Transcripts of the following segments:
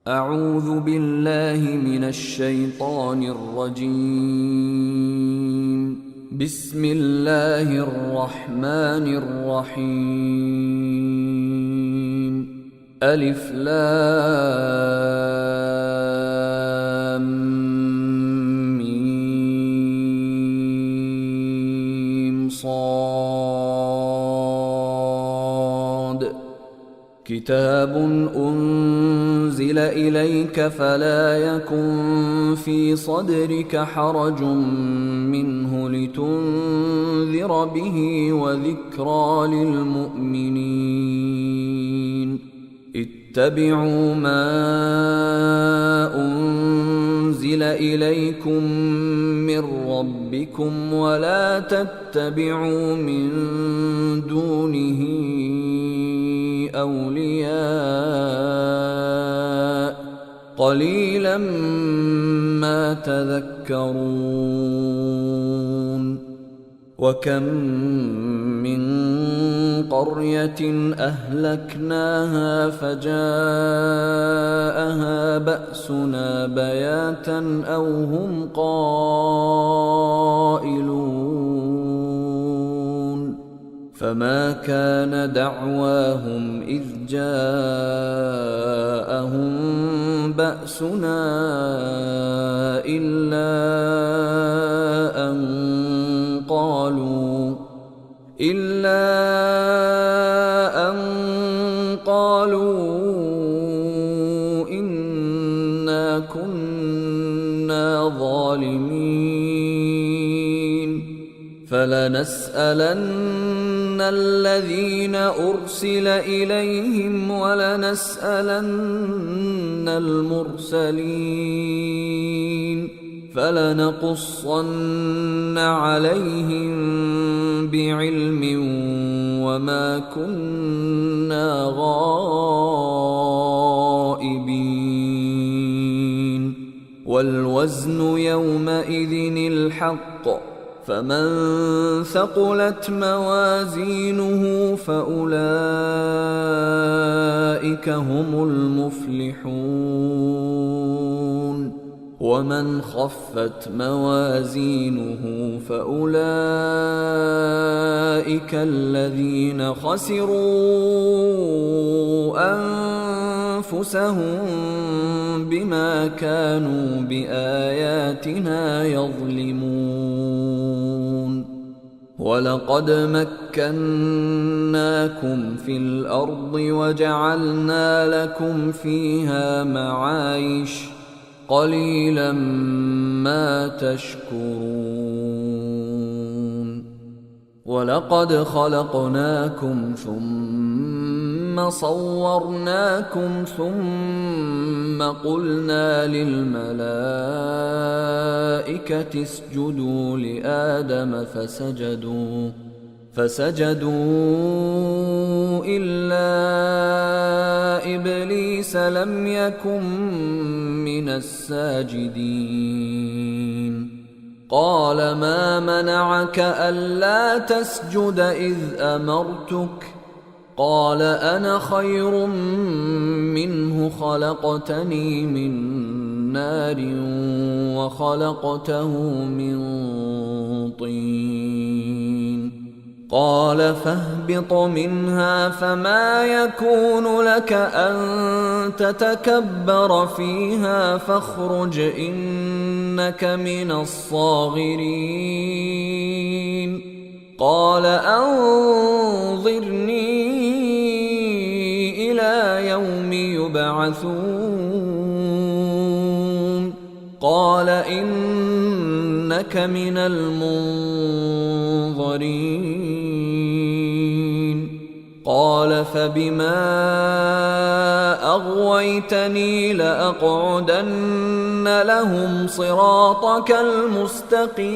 أعوذ بالله من الشيطان الرجيم. بسم الله الرحمن الرحيم. ألف لام ميم صاد. كتاب أنزل إليك فلا يكن في صدرك حرج منه لتنذر به وذكرى للمؤمنين. اتبعوا ما أنزل إليكم من ربكم ولا تتبعوا من دونه أولياء قليلا ما تذكرون. وكم من قرية أهلكناها فجاءها بأسنا بياتا أو هم قائلون. فما كان دعواهم إذ جاءهم بأسنا إلا أن قالوا إنا كنا ظالمين. فلنسألن الذين أرسل إليهم ولنسألن المرسلين. فلنقصن عليهم بعلم وما كنا غائبين. والوزن يومئذ الحق فمن ثقلت موازينه فأولئك هم المفلحون. ومن خفت موازينه فأولئك الذين خسروا أنفسهم بما كانوا بآياتنا يظلمون. ولقد مكناكم في الأرض وجعلنا لكم فيها معايش قليلا ما تشكرون. ولقد خلقناكم ثم صورناكم ثم قلنا للملائكة اسجدوا لآدم فسجدوا إلا إبليس لم يكن من الساجدين. قال ما منعك ألا تسجد إذ أمرتك؟ قال أنا خير منه خلقتني من نار وخلقته من طين. قال فاهبط منها فما يكون لك أن تتكبر فيها فاخرج إنك من الصاغرين. قال أنظرني إلى يوم يبعثون. قال إنك من المنظرين. قال فبما أغويتني لأقعدن لهم صراطك المستقيم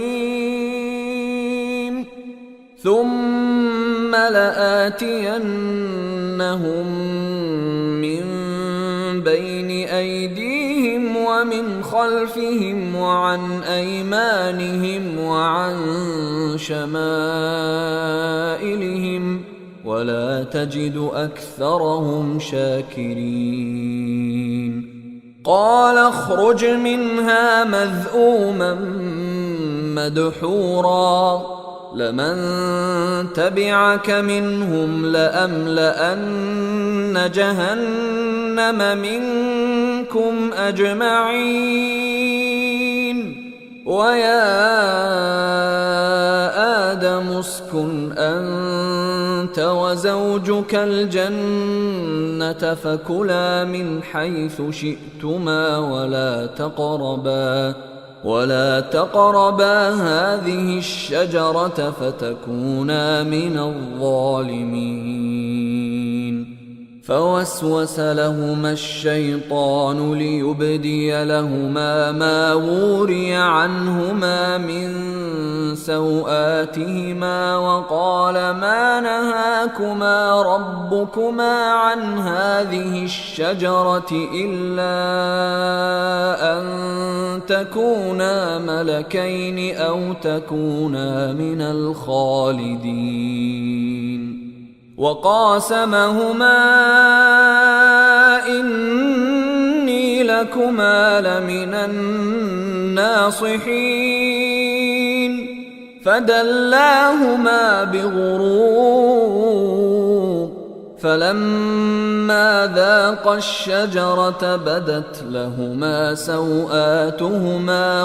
ثم لآتينهم من بين أيديهم ومن خلفهم وعن أيمانهم وعن شمائلهم ولا تجد أكثرهم شاكرين. قال اخرج منها مذءوما مدحورا لمن تبعك منهم لأملأن جهنم منكم أجمعين ويا آدم اسكن أنت وزوجك الجنة فكلا من حيث شئتما ولا تقربا هذه الشجرة فتكونا من الظالمين فوسوس لهما الشيطان ليبدي لهما ما وري عنهما من سوآتهما وقال ما نهاكما ربكما عن هذه الشجرة إلا أن تكونا ملكين أو تكونا من الخالدين وقاسمهما إني لكما لمن الناصحين فدلاهما بغرور فلما ذاقا الشجرة بدت لهما سوآتهما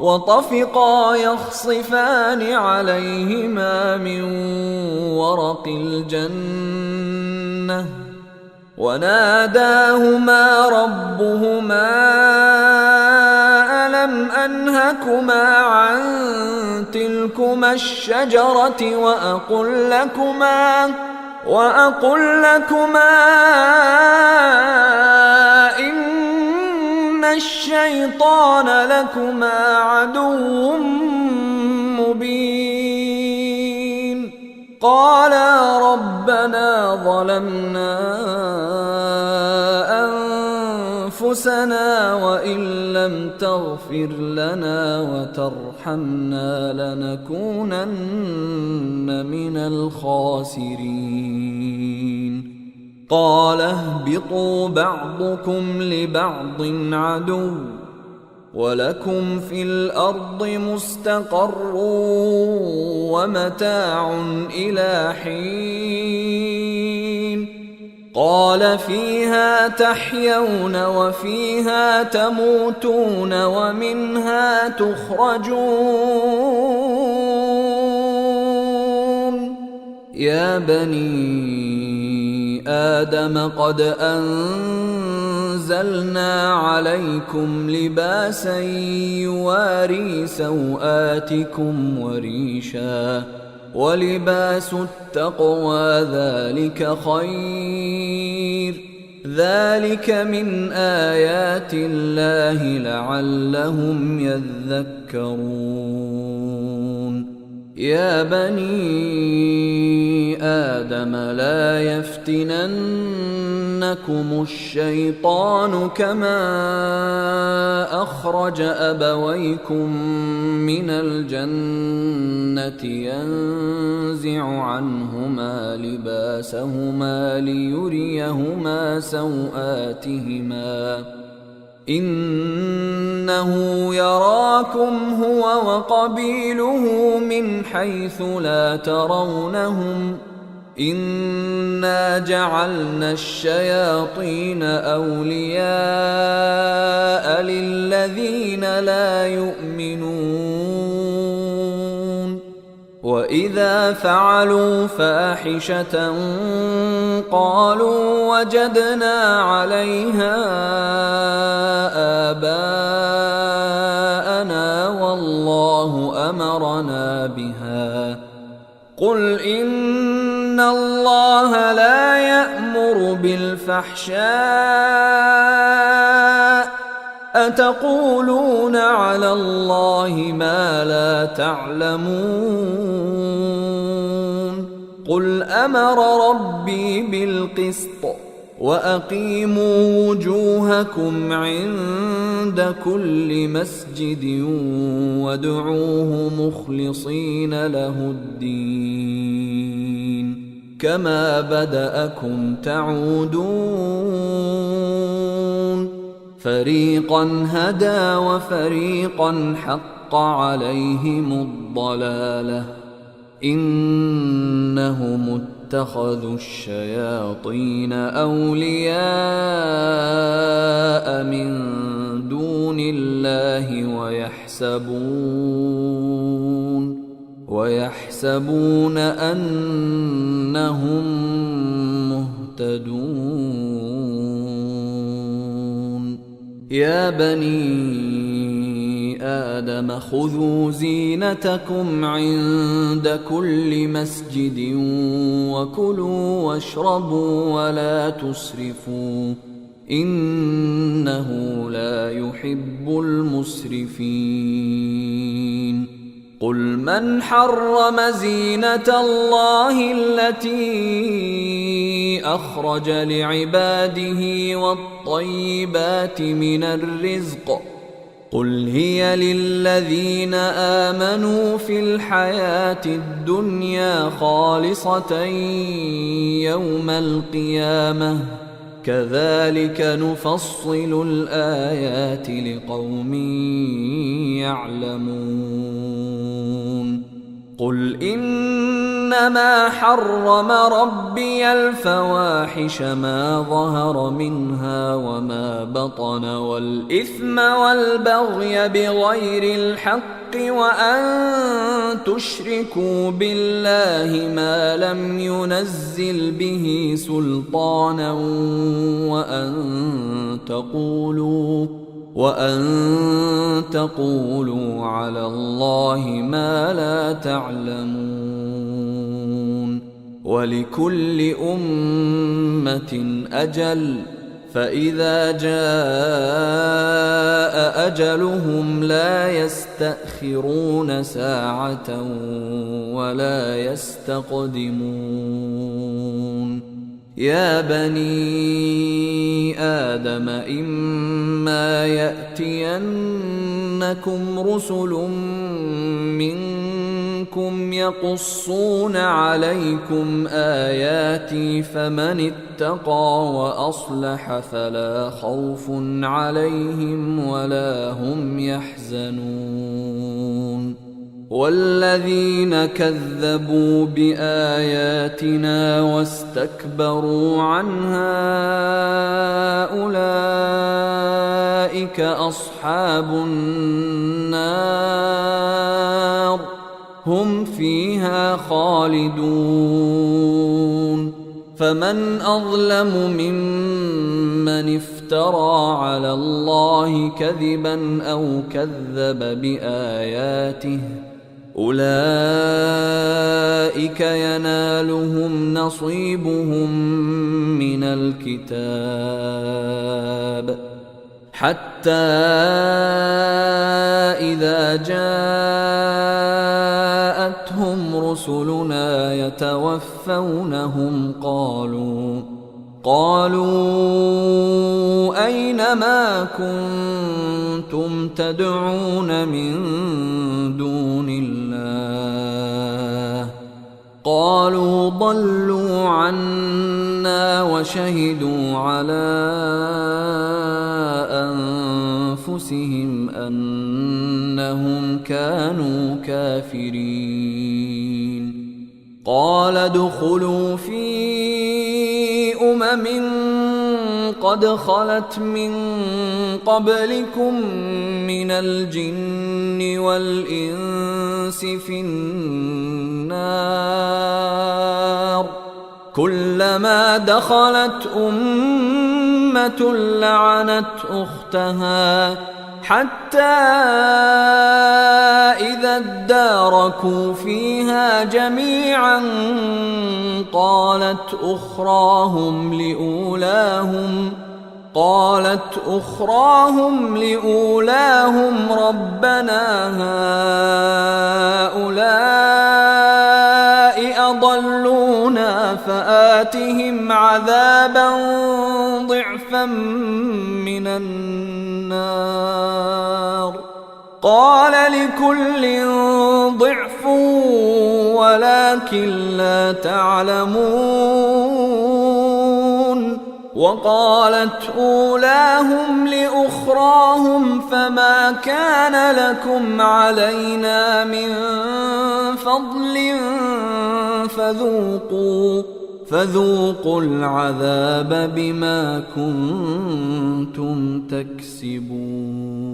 وطفقا يخصفان عليهما من ورق الجنة وناداهما ربهما ألم أنهكما عن تلكما الشجرة وأقل لكما إن الشيطان لكما عدو مبين قالا ربنا ظلمنا أنفسنا وإن لم تغفر لنا وترحمنا لنكونن من الخاسرين قال اهبطوا بعضكم لبعض عدو ولكم في الأرض مستقر ومتاع إلى حين قال فيها تحيون وفيها تموتون ومنها تخرجون يا بني آدم قد أنزلنا عليكم لباسا يواري سوآتكم وريشا ولباس التقوى ذلك خير ذلك من آيات الله لعلهم يذكرون يا بني آدم لا يفتننكم الشيطان كما أخرج أبويكم من الجنة ينزع عنهما لباسهما ليريهما سوآتهما إنه يراكم هو وقبيله من حيث لا ترونهم إنا جعلنا الشياطين أولياء للذين لا يؤمنون وإذا فعلوا فاحشة قالوا وجدنا عليها آباءنا والله أمرنا بها قل إن الله لا يأمر بالفحشاء أتقولون على الله ما لا تعلمون قل أمر ربي بالقسط وأقيموا وجوهكم عند كل مسجد وادعوه مخلصين له الدين كما بدأكم تعودون فريقا هدى وفريقا حق عليهم الضلالة إنهم اتخذوا الشياطين أولياء من دون الله ويحسبون أنهم مهتدون. يا بني آدم خذوا زينتكم عند كل مسجد وكلوا واشربوا ولا تسرفوا إنه لا يحب المسرفين. قل من حرم زينة الله التي أخرج لعباده والطيبات من الرزق قل هي للذين آمنوا في الحياة الدنيا خالصة يوم القيامة كذلك نفصل الآيات لقوم يعلمون. قل إنما حرم ربي الفواحش ما ظهر منها وما بطن والإثم والبغي بغير الحق وأن تشركوا بالله ما لم ينزل به سلطانا وأن تقولوا على الله ما لا تعلمون. ولكل أمة أجل فإذا جاء أجلهم لا يستأخرون ساعة ولا يستقدمون. يا بني آدم إما يأتينكم رسل منكم يقصون عليكم آياتي فمن اتقى وأصلح فلا خوف عليهم ولا هم يحزنون. والذين كذبوا بآياتنا واستكبروا عنها أولئك أصحاب النار هم فيها خالدون. فمن أظلم ممن افترى على الله كذبا أو كذب بآياته أولئك ينالهم نصيبهم من الكتاب حتى إذا جاءتهم رسلنا يتوفونهم قالوا أين ما كنتم تدعون من دون الله قالوا ضلوا عنا وشهدوا على أنفسهم أنهم كانوا كافرين. قال ادخلوا في قد خلت من قبلكم من الجن والإنس في النار كلما دخلت أمة لعنت أختها حتى إذا اداركوا فيها جميعا قالت أخراهم لأولاهم ربنا هؤلاء أضلونا فآتهم عذابا ضعفا من النار قال لكل ضعف ولكن لا تعلمون. وقالت أولاهم لأخراهم فما كان لكم علينا من فضل فذوقوا العذاب بما كنتم تكسبون.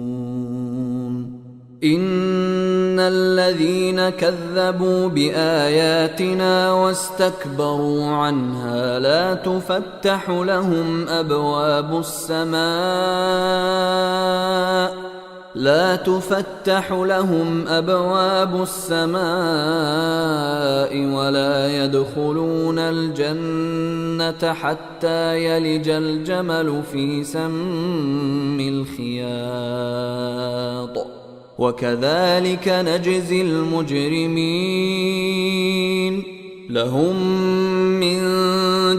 إن الذين كذبوا بآياتنا واستكبروا عنها لا تفتح لهم أبواب السماء ولا يدخلون الجنة حتى يلج الجمل في سم الخياط وكذلك نجزي المجرمين. لهم من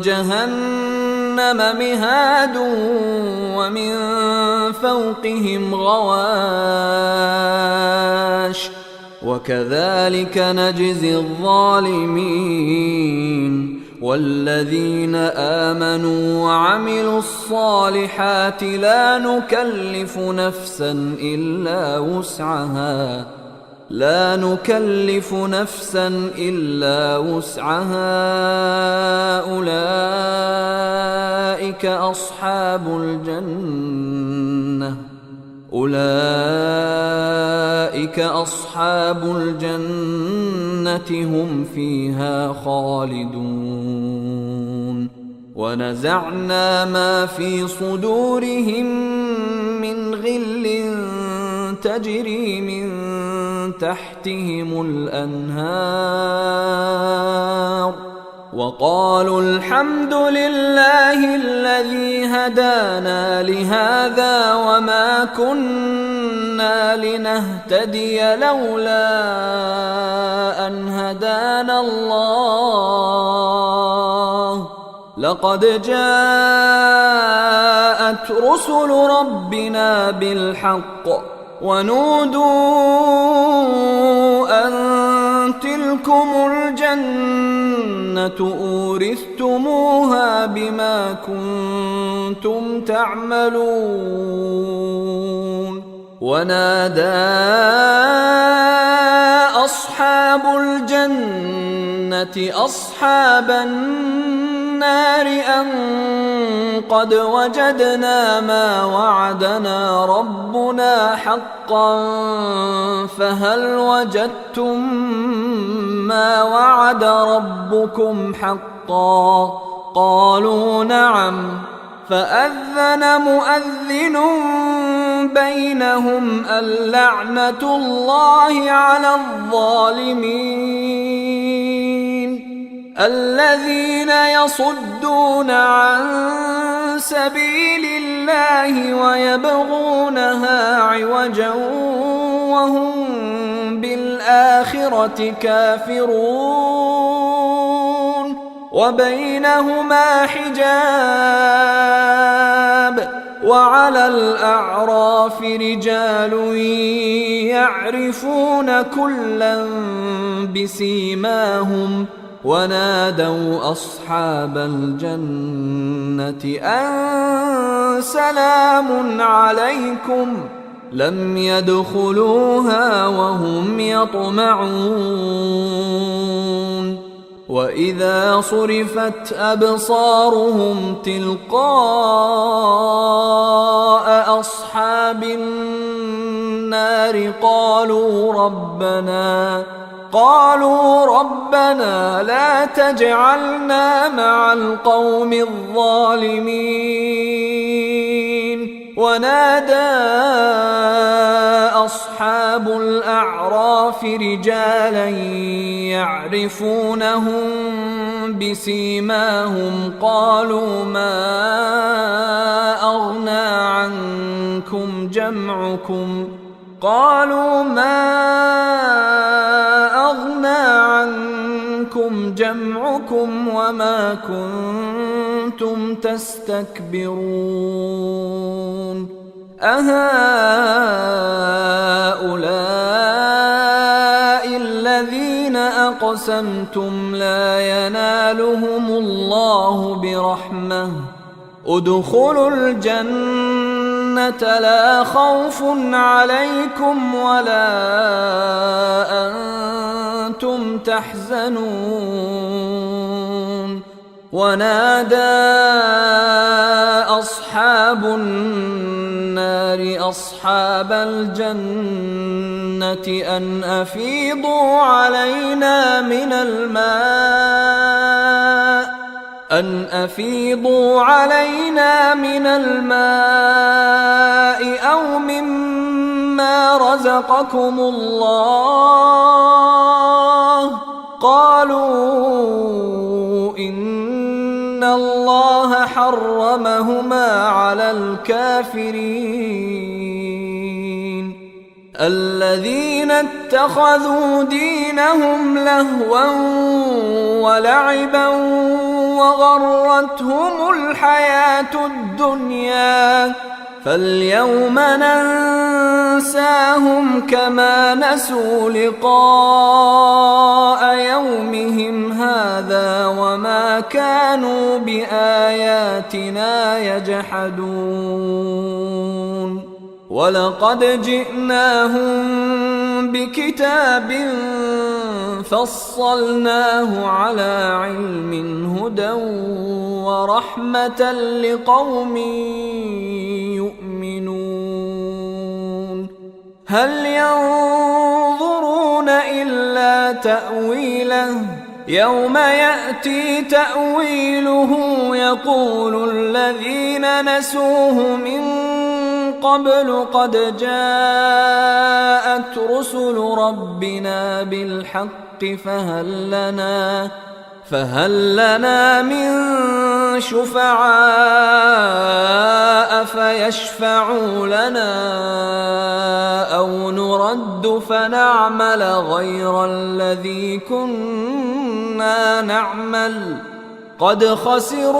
جهنم مهاد ومن فوقهم غواش وكذلك نجزي الظالمين. والذين آمنوا وعملوا الصالحات لا نكلف نفسا إلا وسعها أولئك أصحاب الجنة هم فيها خالدون. ونزعنا ما في صدورهم من غل تجري من تحتهم الأنهار وقالوا الحمد لله الذي هدانا لهذا وما كنا لنهتدي لولا أن هدانا الله لقد جاءت رسل ربنا بالحق ونودوا أن تلكم الجنة أورثتموها بما كنتم تعملون. ونادى أصحاب الجنة أصحاب النار أن قد وجدنا ما وعدنا ربنا حقا فهل وجدتم ما وعد ربكم حقا؟ قالوا نعم. فأذن مؤذن بينهم اللعنة الله على الظالمين الذين يصدون عن سبيل الله ويبغونها عوجا وهم بالآخرة كافرون وبينهما حجاب. وعلى الأعراف رجال يعرفون كلا بسيماهم ونادوا أصحاب الجنة أن سلام عليكم لم يدخلوها وهم يطمعون. وإذا صرفت أبصارهم تلقاء أصحاب النار قالوا ربنا لا تجعلنا مع القوم الظالمين. ونادى أصحاب الأعراف رجالا يعرفونهم بسيماهم قالوا ما أغنى عنكم جمعكم وما كنتم تستكبرون أهؤلاء الذين أقسمتم لا ينالهم الله برحمة ادخلوا الجنة لا خوف عليكم ولا أنتم تحزنون. ونادى أصحاب النار أصحاب الجنة أن أفيضوا علينا من الماء أو مما رزقكم الله. قالوا إن الله حرمهما على الكافرين. الذين اتخذوا دينهم لهوا ولعبا وغرتهم الحياة الدنيا فاليوم ننساهم كما نسوا لقاء يومهم هذا وما كانوا بآياتنا يجحدون. ولقد جئناهم بكتاب فصلناه على علم هدى ورحمة لقوم يؤمنون. هل ينظرون إلا تأويله يوم يأتي تأويله يقول الذين نسوه من قبل قد جاءت رسل ربنا بالحق فهل لنا من شفعاء فيشفعوا لنا أو نرد فنعمل غير الذي كنا نعمل قد خسروا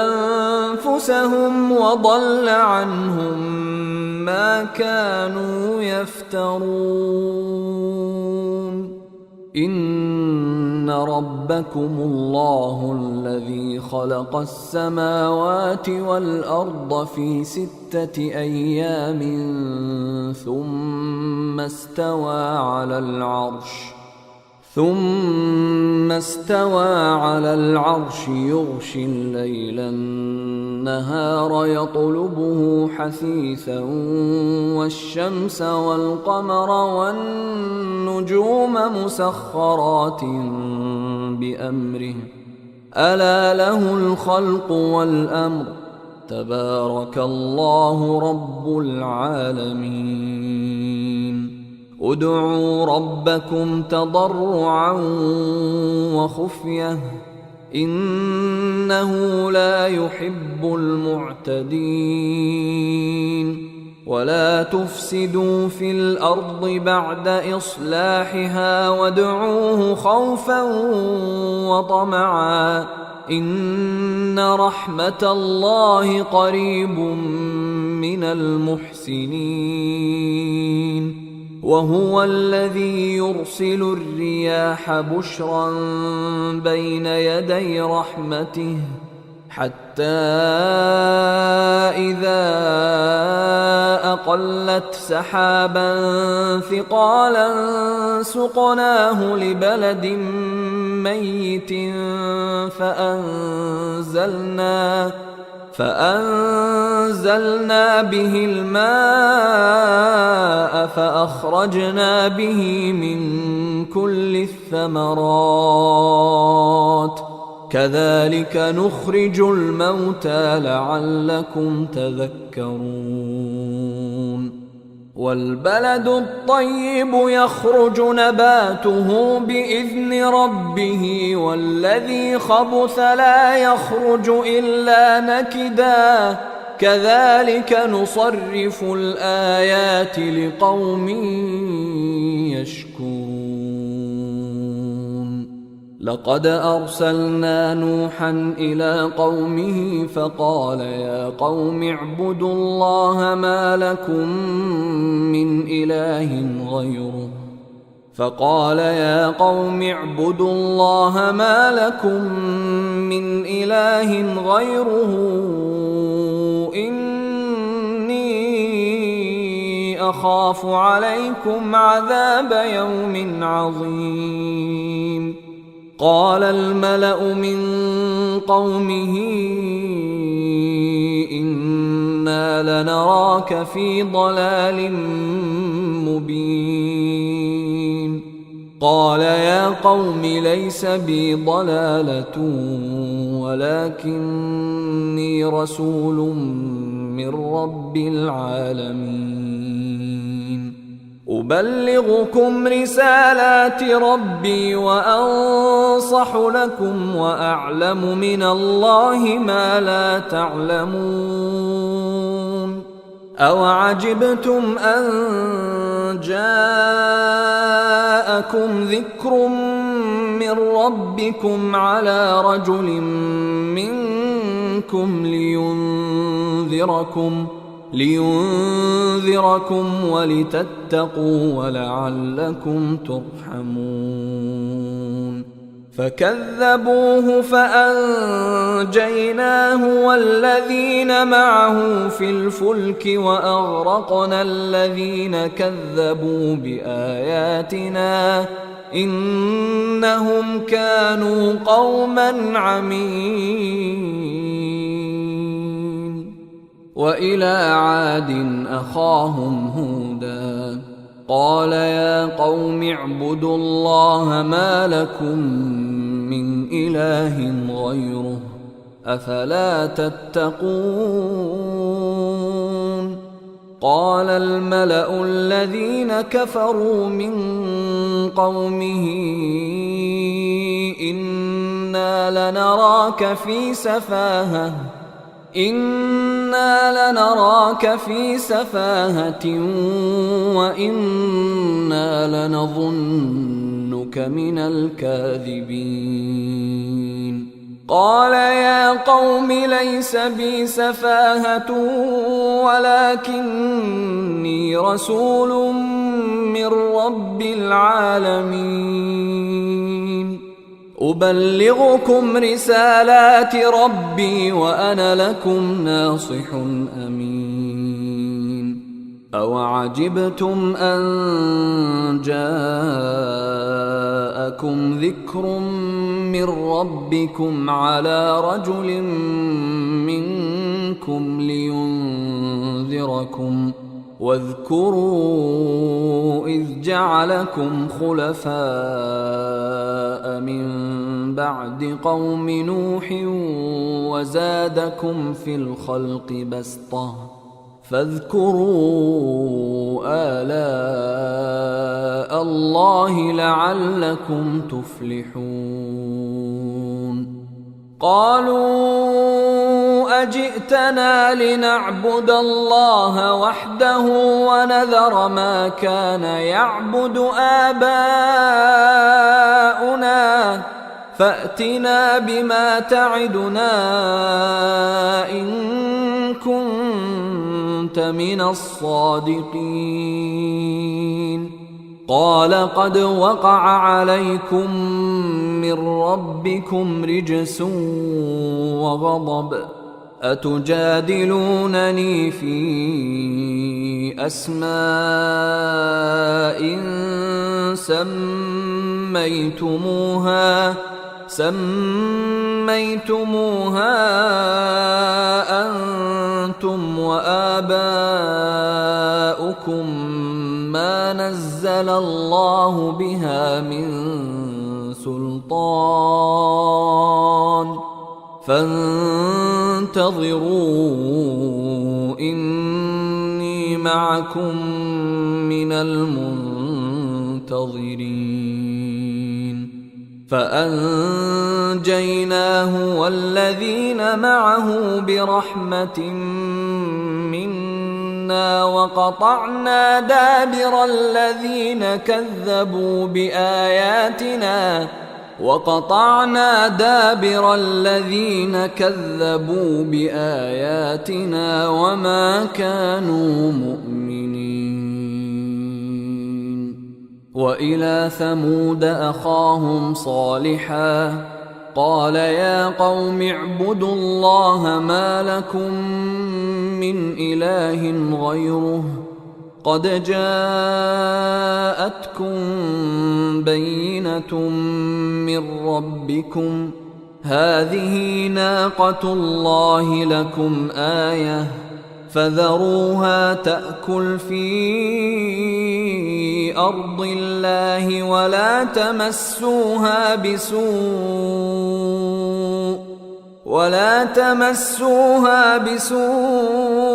أنفسهم وضل عنهم ما كانوا يفترون. إن ربكم الله الذي خلق السماوات والأرض في 6 أيام ثم استوى على العرش يغشي الليل النهار يطلبه حثيثا والشمس والقمر والنجوم مسخرات بأمره ألا له الخلق والأمر تبارك الله رب العالمين. ادعوا ربكم تضرعا وخفية إنه لا يحب المعتدين. ولا تفسدوا في الأرض بعد إصلاحها وادعوه خوفا وطمعا إن رحمة الله قريب من المحسنين. وهو الذي يرسل الرياح بشرا بين يدي رحمته حتى إذا أقلت سحابا ثقالا سقناه لبلد ميت فأنزلنا به الماء فأخرجنا به من كل الثمرات كذلك نخرج الموتى لعلكم تذكرون. والبلد الطيب يخرج نباته بإذن ربه والذي خبث لا يخرج إلا نكدا كذلك نصرف الآيات لقوم يشكرون. لقد أرسلنا نوحا إلى قومه فقال يا قوم اعبدوا الله ما لكم من إله إله غيره إني أخاف عليكم عذاب يوم عظيم. قال الملأ من قومه إنا لنراك في ضلال مبين. قال يا قوم ليس بي ضلالة ولكني رسول من رب العالمين أبلغكم رسالات ربي وأنصح لكم وأعلم من الله ما لا تعلمون. أوعجبتم أن جاءكم ذكر من ربكم على رجل منكم لينذركم ولتتقوا ولعلكم ترحمون. فكذبوه فأنجيناه والذين معه في الفلك وأغرقنا الذين كذبوا بآياتنا إنهم كانوا قوما عمين. وإلى عاد أخاهم هودا قال يا قوم اعبدوا الله ما لكم من إله غيره أفلا تتقون. قال الملأ الذين كفروا من قومه إنا لنراك في سفاهة وإنا لنظنك من الكاذبين. قال يا قوم ليس بي سفاهة ولكني رسول من رب العالمين أبلغكم رسالات ربي وأنا لكم ناصح أمين. أوعجبتم أن جاءكم ذكر من ربكم على رجل منكم لينذركم واذكروا إذ جعلكم خلفاء من بعد قوم نوح وزادكم في الخلق بسطة فاذكروا آلاء الله لعلكم تفلحون. قالوا أجئتنا لنعبد الله وحده ونذر ما كان يعبد آباؤنا فأتنا بما تعدنا إن كنت من الصادقين. قال قد وقع عليكم من ربكم رجس وغضب أتجادلونني في أسماء سميتموها أنتم وآباؤكم ما نزل الله بها من سلطان فانتظروا إني معكم من المنتظرين. فأنجيناه والذين معه برحمة منا وقطعنا دابر الذين كذبوا بآياتنا وما كانوا مؤمنين. وإلى ثمود أخاهم صالحا قال يا قوم اعبدوا الله ما لكم من إله غيره قد جاءتكم بينة من ربكم هذه ناقة الله لكم آية فذروها تأكل في أرض الله ولا تمسوها بسوء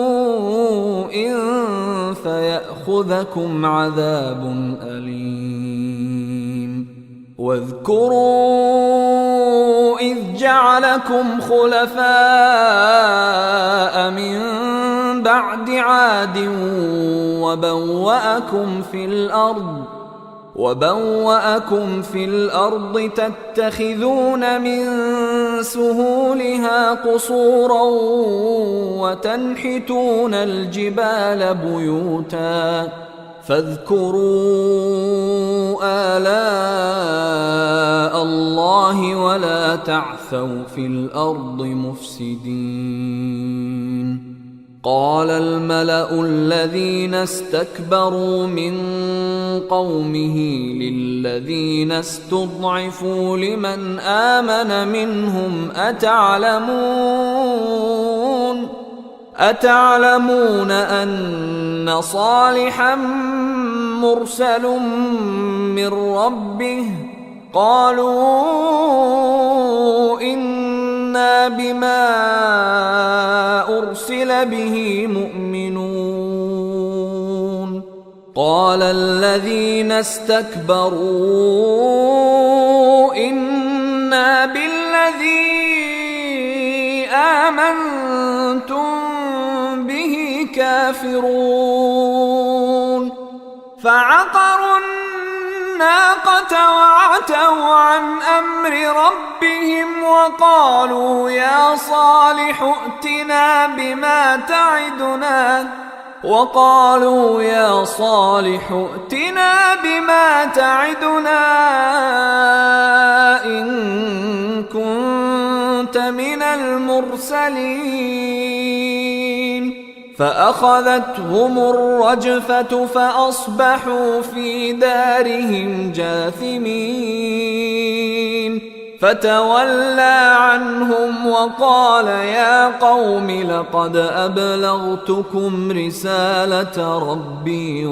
فيأخذكم عذاب أليم واذكروا إذ جعلكم خلفاء من بعد عاد وبوأكم في الأرض تتخذون من سهولها قصورا وتنحتون الجبال بيوتا فاذكروا آلاء الله ولا تعثوا في الأرض مفسدين قال الملأ الذين استكبروا من قومه للذين استضعفوا لمن آمن منهم أتعلمون أن صالحا مرسل من ربه قالوا إنا بما أرسل به مؤمنون قال الذين استكبروا إنا بالذي آمنتم به كافرون فعقروا الناقة وعتوا عن أمر ربهم وقالوا يا صالح ائتنا بما تعدنا إن كنت من المرسلين فأخذتهم الرجفة فأصبحوا في دارهم جاثمين فتولى عنهم وقال يا قوم لقد أبلغتكم رسالة ربي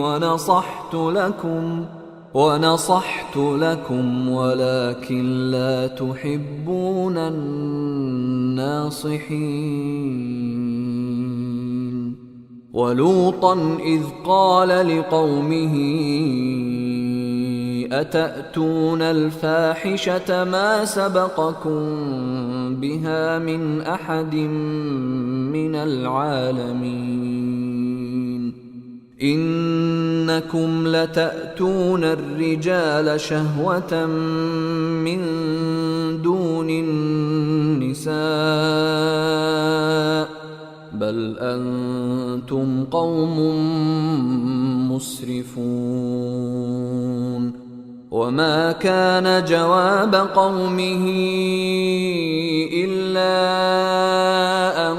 ونصحت لكم ولكن لا تحبون الناصحين ولوطا إذ قال لقومه أتأتون الفاحشة ما سبقكم بها من أحد من العالمين إنكم لتأتون الرجال شهوة من دون النساء بل أنتم قوم مسرفون وما كان جواب قومه إلا أن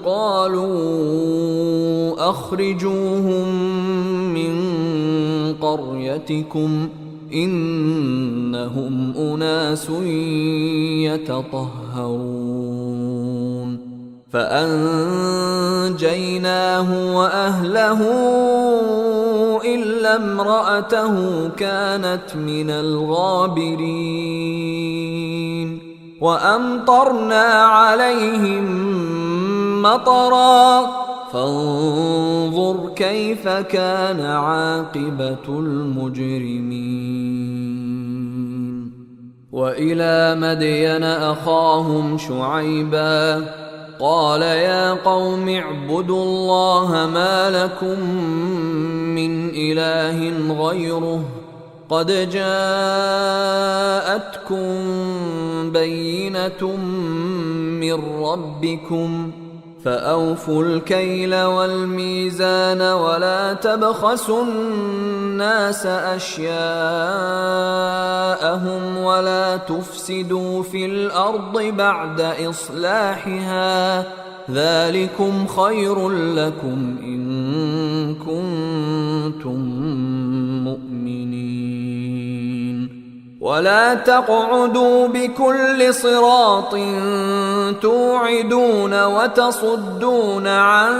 قالوا أخرجوهم من قريتكم إنهم أناس يتطهرون فأنجيناه وأهله إلا امرأته كانت من الغابرين وأمطرنا عليهم مطرا فانظر كيف كان عاقبة المجرمين وإلى مدين أخاهم شعيبا قال يا قوم اعبدوا الله ما لكم من إله غيره قد جاءتكم بينة من ربكم فأوفوا الكيل والميزان ولا تبخسوا الناس أشياءهم ولا تفسدوا في الأرض بعد إصلاحها ذلكم خير لكم إن كنتم مؤمنين ولا تقعدوا بكل صراط توعدون وتصدون عن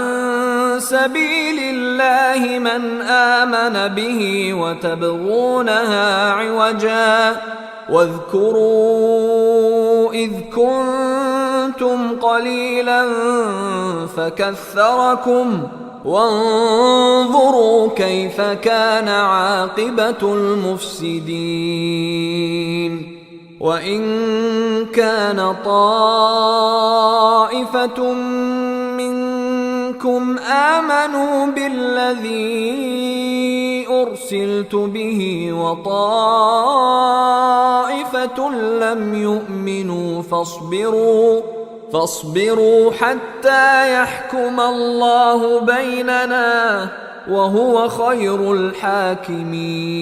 سبيل الله من آمن به وتبغونها عوجا واذكروا إذ كنتم قليلا فكثركم وانظروا كيف كان عاقبة المفسدين وإن كان طائفة منكم آمنوا بالذي أرسلت به وطائفة لم يؤمنوا فاصبروا حتى يحكم الله بيننا وهو خير الحاكمين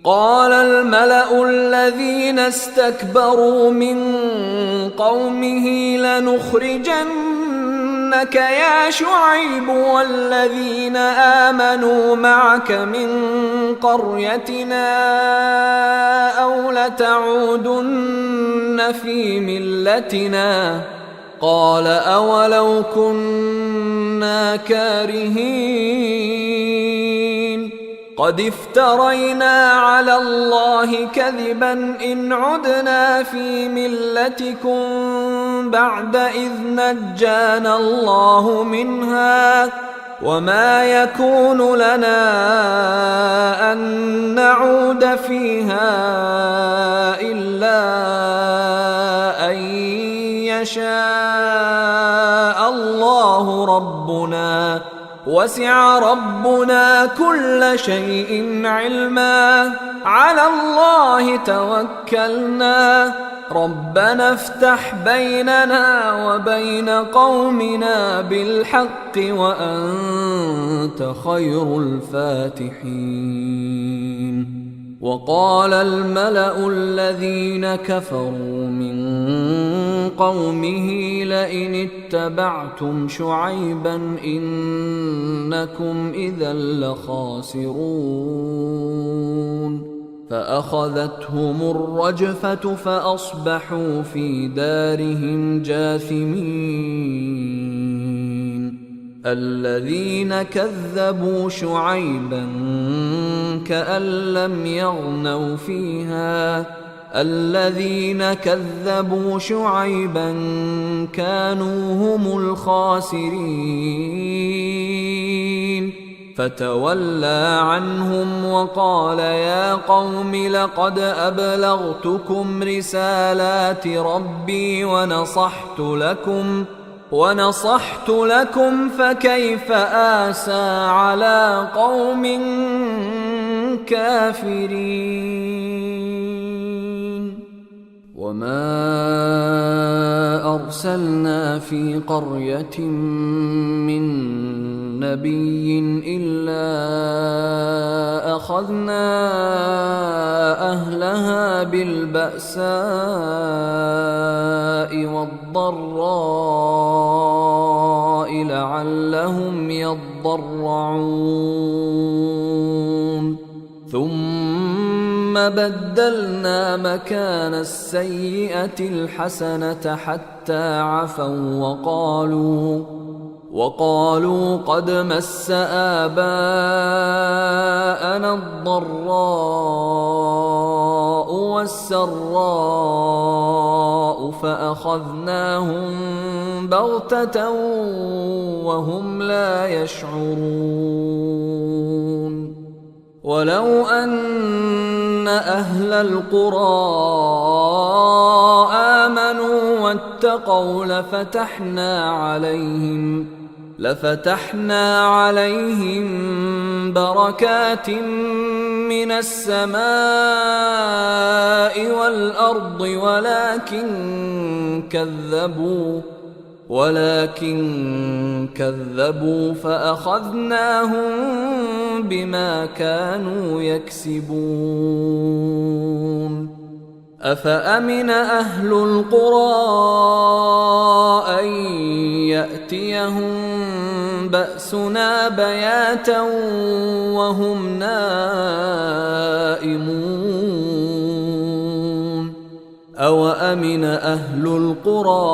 قال الملأ الذين استكبروا من قومه لنخرجنك يا شعيب والذين آمنوا معك من قريتنا أو لتعودن في ملتنا قال أولو كنا كارهين قد افترينا على الله كذبا إن عدنا في ملتكم بعد إذ نجانا الله منها وما يكون لنا أن نعود فيها إلا أن يشاء الله ربنا وسع ربنا كل شيء علما على الله توكلنا ربنا افتح بيننا وبين قومنا بالحق وأنت خير الفاتحين وقال الملأ الذين كفروا من قومه لئن اتبعتم شعيبا إنكم إذا لخاسرون فأخذتهم الرجفة فأصبحوا في دارهم جاثمين الذين كذبوا شعيبا كأن لم يغنوا فيها الذين كذبوا شعيبا كانوا هم الخاسرين فتولى عنهم وقال يا قوم لقد أبلغتكم رسالات ربي ونصحت لكم فكيف آسى على قوم كافرين وما أرسلنا في قرية من نبي إلا أخذنا أهلها بالبأساء والضراء لعلهم يضرعون ثم بدلنا مكان السيئة الحسنة حتى عفوا وقالوا قد مس آباءنا الضراء والسراء فأخذناهم بغتة وهم لا يشعرون ولو أن أهل القرى آمنوا واتقوا لفتحنا عليهم بركات من السماء والأرض ولكن كذبوا فأخذناهم بما كانوا يكسبون. أفأمن أهل القرى أن يأتيهم بأسنا بياتا وهم نائمون أوأمن أهل القرى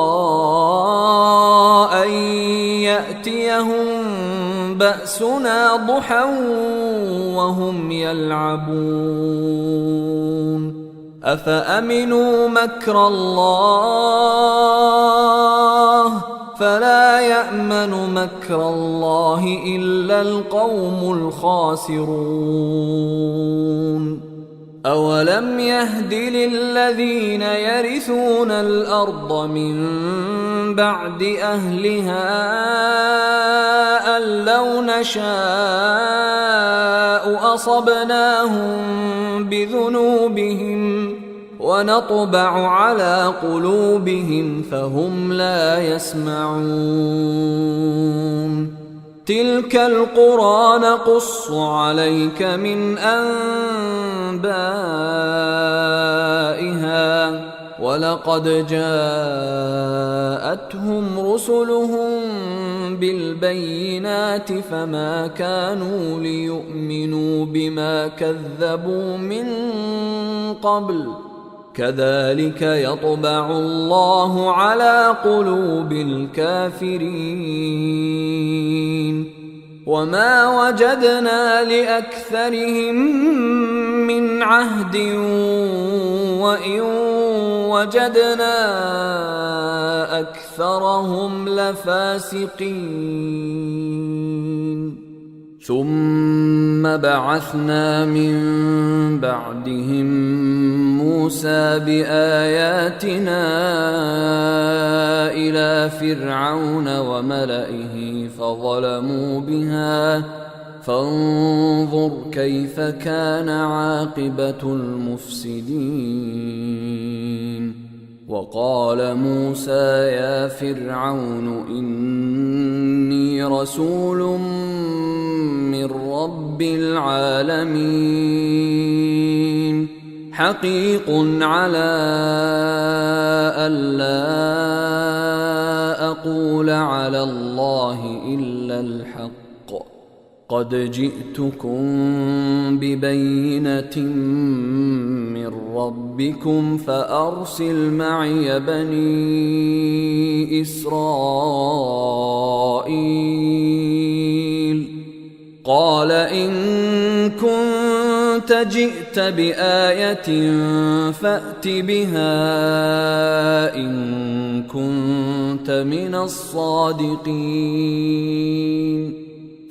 أن يأتيهم بأسنا ضحى وهم يلعبون أفأمنوا مكر الله فلا يأمن مكر الله إلا القوم الخاسرون. أولم يهد للذين يرثون الأرض من بعد أهلها أن لو نشاء أصبناهم بذنوبهم ونطبع على قلوبهم فهم لا يسمعون. تلك القرى نقص عليك من أنبائها ولقد جاءتهم رسلهم بالبينات فما كانوا ليؤمنوا بما كذبوا من قبل كذلك يطبع الله على قلوب الكافرين. وما وجدنا لأكثرهم من عهد وإن وجدنا أكثرهم لفاسقين. ثم بعثنا من بعدهم موسى بآياتنا إلى فرعون وملئه فظلموا بها فانظر كيف كان عاقبة المفسدين. وقال موسى يا فرعون إني رسول من رب العالمين حقيق على ألا أقول على الله إلا الحق قد جئتكم ببينة من ربكم فأرسل معي بني إسرائيل. قال إن كنت جئت بآية فأت بها إن كنت من الصادقين.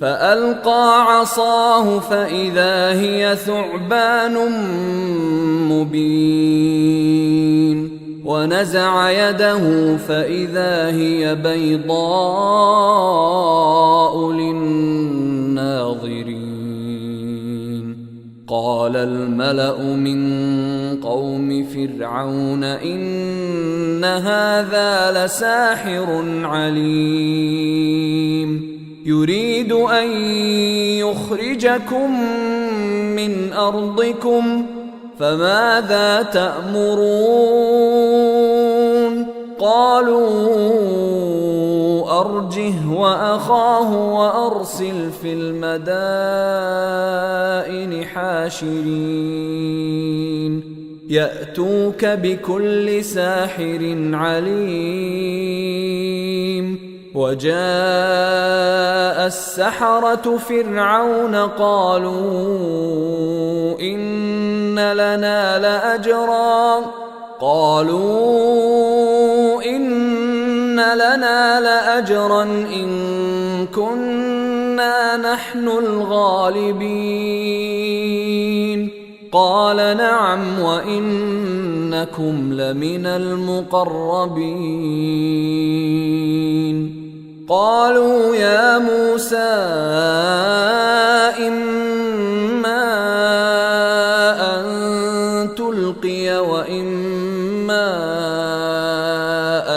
فألقى عصاه فإذا هي ثعبان مبين ونزع يده فإذا هي بيضاء للناظرين. قال الملأ من قوم فرعون إن هذا لساحر عليم يريد أن يخرجكم من أرضكم فماذا تأمرون؟ قالوا أرجه وأخاه وأرسل في المدائن حاشرين يأتوك بكل ساحر عليم. وجاء السحرة فرعون قالوا إن لنا لأجرا إن كنا نحن الغالبين. قال نعم وإنكم لمن المقربين. قالوا يا موسى إما أن تلقي وإما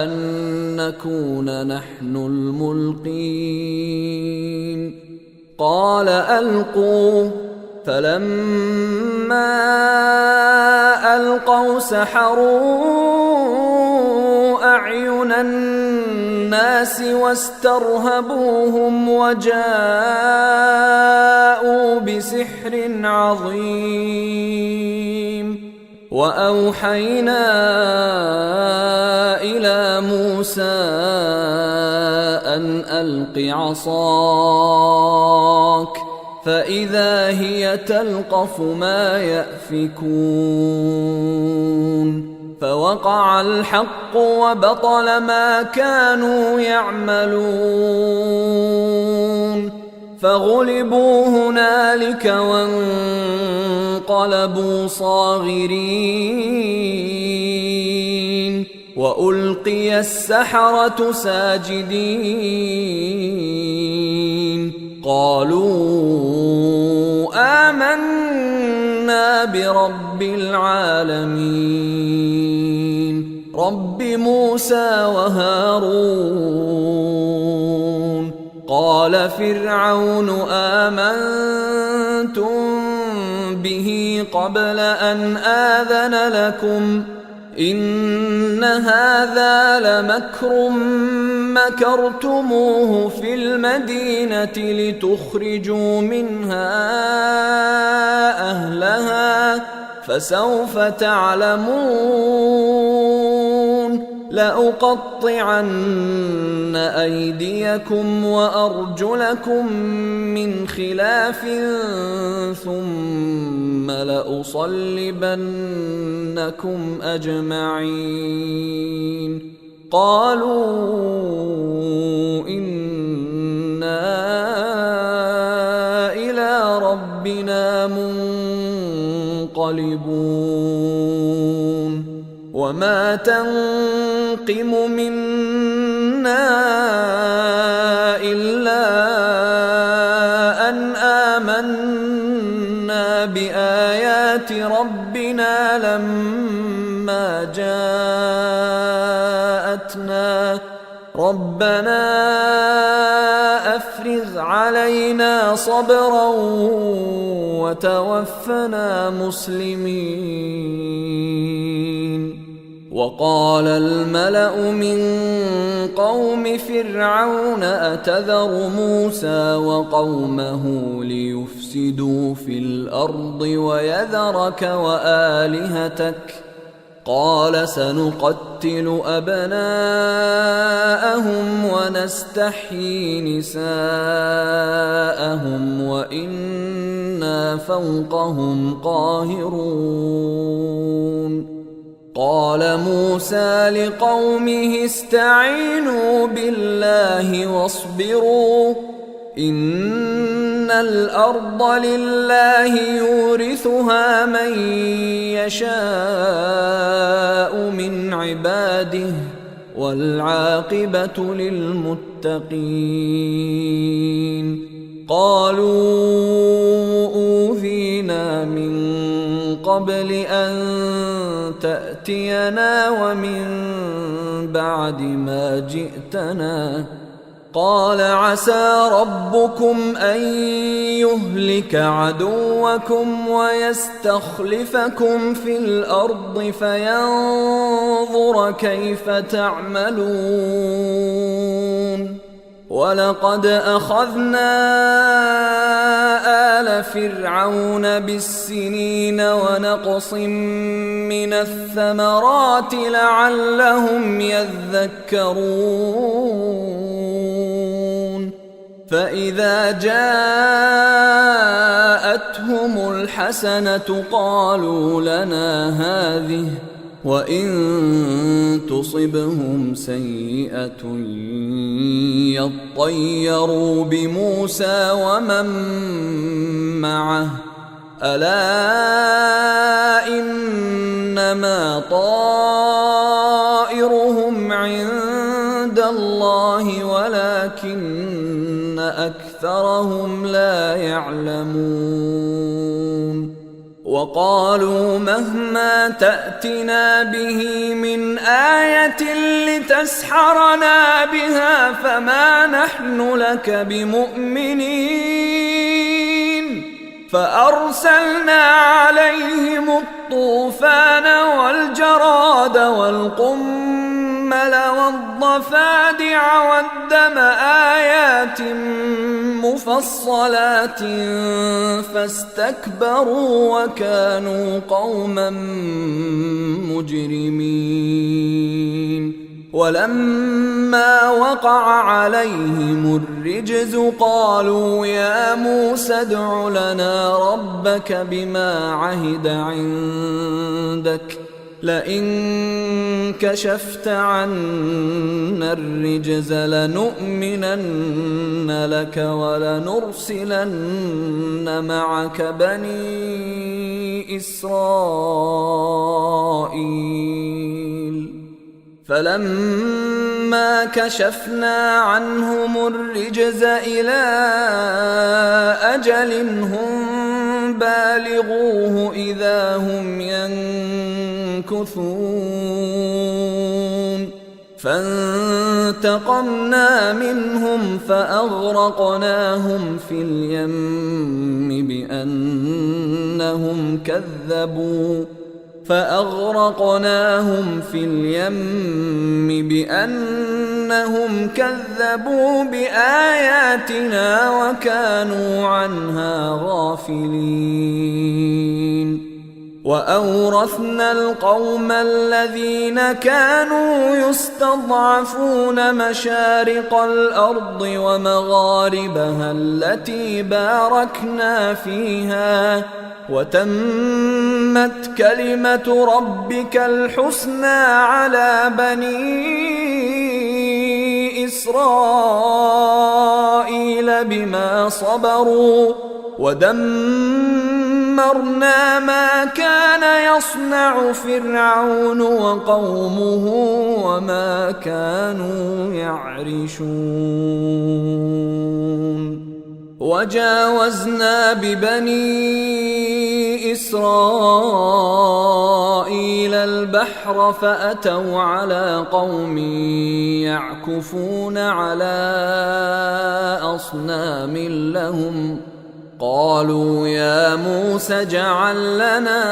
أن نكون نحن الملقين قال ألقوا فلما ألقوا سحروا أعين الناس واسترهبوهم وجاءوا بسحر عظيم وأوحينا إلى موسى أن ألق عصاك فإذا هي تلقف ما يأفكون فوقع الحق وبطل ما كانوا يعملون فغلبوا هنالك وانقلبوا صاغرين وألقي السحرة ساجدين قالوا آمنا برب العالمين رب موسى وهارون قال فرعون آمنتم به قبل أن آذن لكم إن هذا لمكر مكرتموه في المدينة لتخرجوا منها أهلها فسوف تعلمون لأقطعن أيديكم وأرجلكم من خلاف ثم لأصلبنكم أجمعين قالوا إنا إلى ربنا منقلبون وما تنقم منا إلا أن آمنا بآيات ربنا لما جاءتنا ربنا أفرغ علينا صبرا وتوفنا مسلمين وقال الملأ من قوم فرعون أتذر موسى وقومه ليفسدوا في الأرض ويذرك وآلهتك قال سنقتل أبناءهم ونستحيي نساءهم وإنا فوقهم قاهرون قال موسى لقومه استعينوا بالله واصبروا إن الأرض لله يورثها من يشاء من عباده والعاقبة للمتقين قالوا أوذينا من قبل أن تأتينا ومن بعد ما جئتنا قال عسى ربكم أن يهلك عدوكم ويستخلفكم في الأرض فينظر كيف تعملون ولقد أخذنا آل فرعون بالسنين ونقص من الثمرات لعلهم يذكرون فإذا جاءتهم الحسنة قالوا لنا هذه وإن تصبهم سيئة يطيروا بموسى ومن معه ألا إنما طائرهم عند الله ولكن أكثرهم لا يعلمون وقالوا مهما تأتنا به من آية لتسحرنا بها فما نحن لك بمؤمنين فأرسلنا عليهم الطوفان والجراد والقمل والضفادع والدم آيات مفصلات فاستكبروا وكانوا قوما مجرمين ولما وقع عليهم الرجز قالوا يا موسى ادع لنا ربك بما عهد عندك لئن كشفت عنا الرجز لنؤمنن لك ولنرسلن معك بني إسرائيل فلما كشفنا عنهم الرجز إلى أجل هم بالغوه إذا هم ينكثون فانتقمنا منهم فأغرقناهم في اليم بأنهم كذبوا بآياتنا وكانوا عنها غافلين وأورثنا القوم الذين كانوا يستضعفون مشارق الأرض ومغاربها التي باركنا فيها وتمت كلمة ربك الحسنى على بني إسرائيل بما صبروا ودمرنا ما كان يصنع فرعون وقومه وما كانوا يعرشون وجاوزنا ببني إسرائيل البحر فأتوا على قوم يعكفون على أصنام لهم قالوا يا موسى اجعل لنا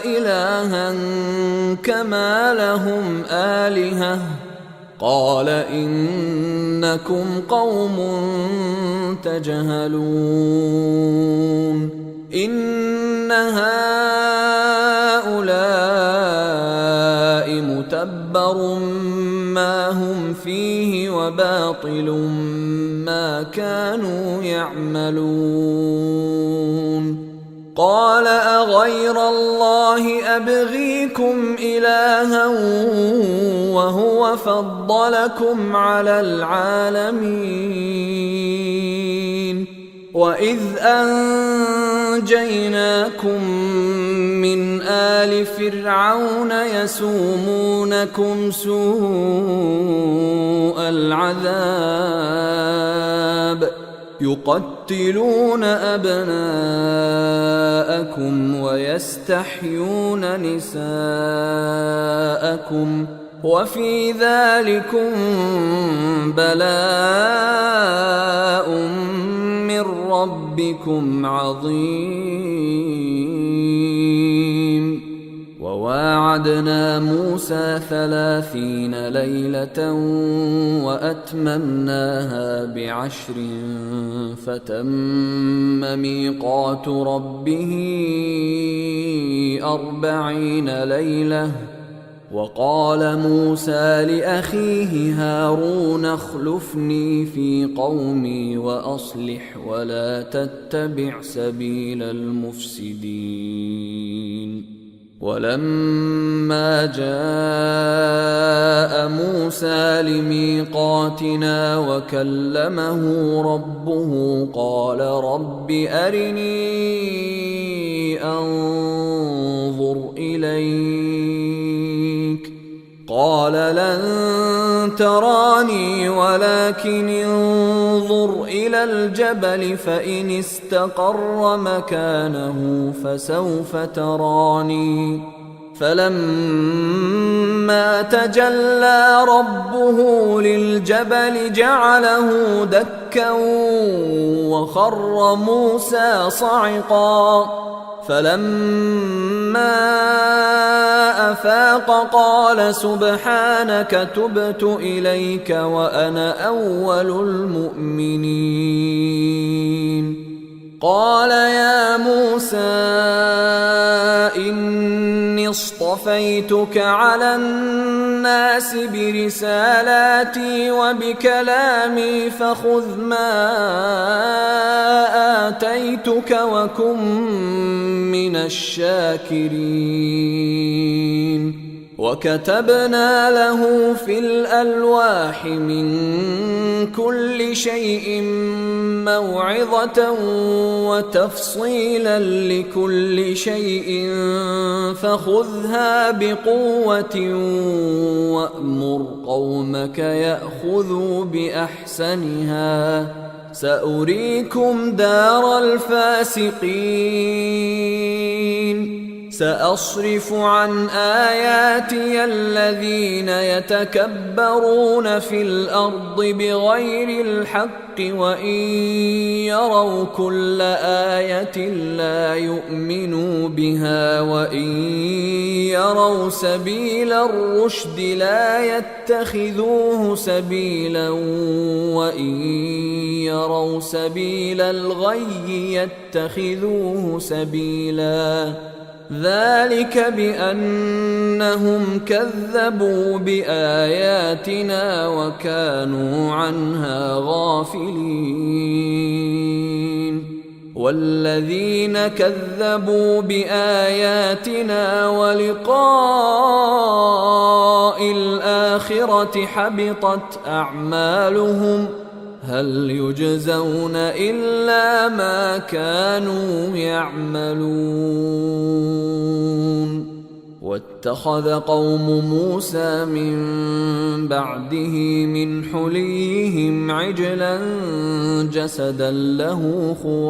إلها كما لهم آلهة قال إنكم قوم تجهلون إن هؤلاء متبر ما هم فيه وباطل ما كانوا يعملون قال أغير الله أبغيكم إلها وهو فضلكم على العالمين وإذ أنجيناكم من آل فرعون يسومونكم سوء العذاب يقتلون أبناءكم ويستحيون نساءكم وفي ذلكم بلاء من ربكم عظيم وواعدنا موسى 30 ليلة وأتممناها ب10 فتم ميقات ربه 40 ليلة وقال موسى لأخيه هارون اخلفني في قومي وأصلح ولا تتبع سبيل المفسدين ولما جاء موسى لميقاتنا وكلمه ربه قال رب أرني أنظر إليك قال لن تراني ولكن انظر إلى الجبل فإن استقر مكانه فسوف تراني فلما تجلى ربه للجبل جعله دكا وخر موسى صعقا فلما أفاق قال سبحانك تبت إليك وأنا أول المؤمنين قال يا موسى إني اصطفيتك على الناس برسالاتي وبكلامي فخذ ما آتيتك وكن من الشاكرين وكتبنا له في الألواح من كل شيء موعظة وتفصيلا لكل شيء فخذها بقوة وأمر قومك يأخذوا بأحسنها سأريكم دار الفاسقين سأصرف عن آياتي الذين يتكبرون في الأرض بغير الحق وإن يروا كل آية لا يؤمنوا بها وإن يروا سبيل الرشد لا يتخذوه سبيلا وإن يروا سبيل الغي يتخذوه سبيلا ذلك بأنهم كذبوا بآياتنا وكانوا عنها غافلين والذين كذبوا بآياتنا ولقاء الآخرة حبطت أعمالهم هل يجزون إلا ما كانوا يعملون واتخذ قوم موسى من بعده من حليهم عجلا جسدا له خوار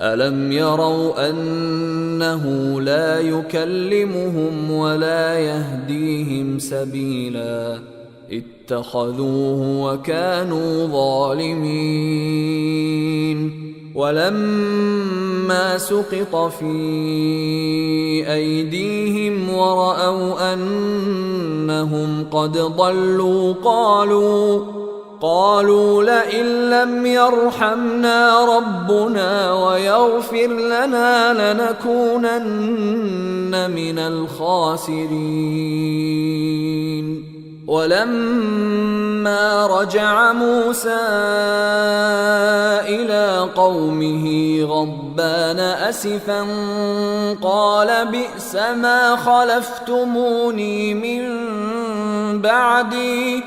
ألم يروا أنه لا يكلمهم ولا يهديهم سبيلا اتخذوه وكانوا ظالمين ولما سقط في أيديهم ورأوا أنهم قد ضلوا قالوا لئن لم يرحمنا ربنا ويغفر لنا لنكونن من الخاسرين ولما رجع موسى إلى قومه غضبان أسفا قال بئس ما خلفتموني من بعدي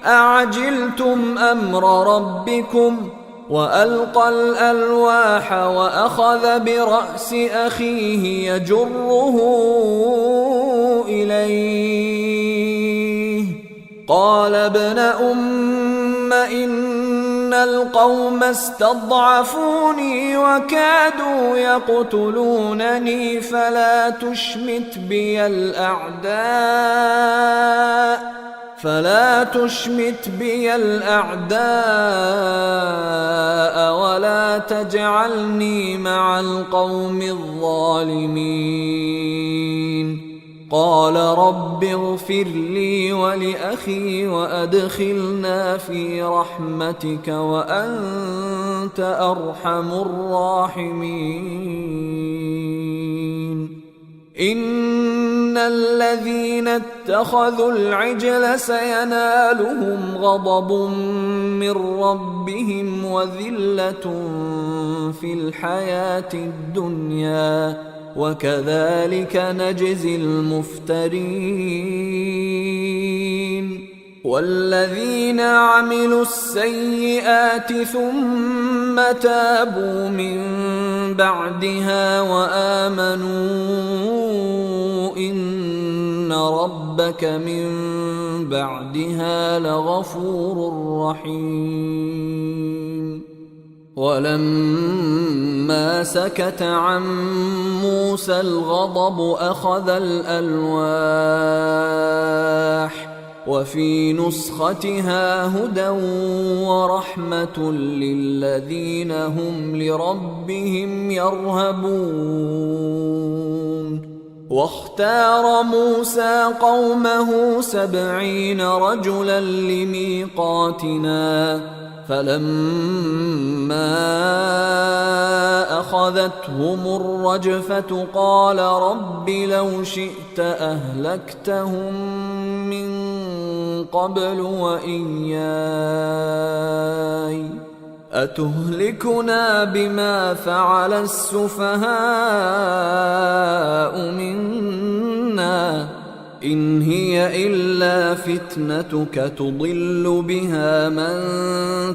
أعجلتم أمر ربكم وألقى الألواح وأخذ برأس أخيه يجره إليه قال ابن أم إن القوم استضعفوني وكادوا يقتلونني فلا تشمت بي الأعداء ولا تجعلني مع القوم الظالمين قال رب اغفر لي ولأخي وأدخلنا في رحمتك وأنت أرحم الراحمين إن الذين اتخذوا العجل سينالهم غضب من ربهم وذلة في الحياة الدنيا وكذلك نجزي المفترين والذين عملوا السيئات ثم تابوا من بعدها وآمنوا إن ربك من بعدها لغفور رحيم. ولما سكت عن موسى الغضب أخذ الألواح وفي نسختها هدى ورحمة للذين هم لربهم يرهبون. واختار موسى قومه 70 رجلا لميقاتنا، فلما أخذتهم الرجفة قال رب لو شئت أهلكتهم من قبل وإياي أتهلكنا بما فعل السفهاء منا إن هي إلا فتنتك تضل بها من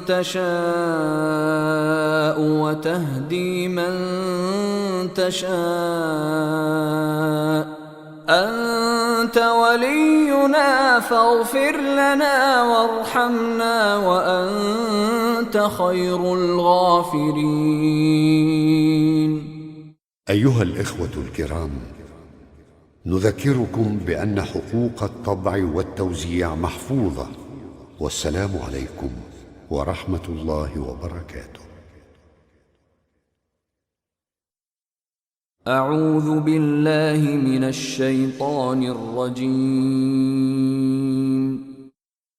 تشاء وتهدي من تشاء أنت ولينا فاغفر لنا وارحمنا وأنت خير الغافرين. أيها الإخوة الكرام، نذكركم بأن حقوق الطبع والتوزيع محفوظة، والسلام عليكم ورحمة الله وبركاته. أعوذ بالله من الشيطان الرجيم.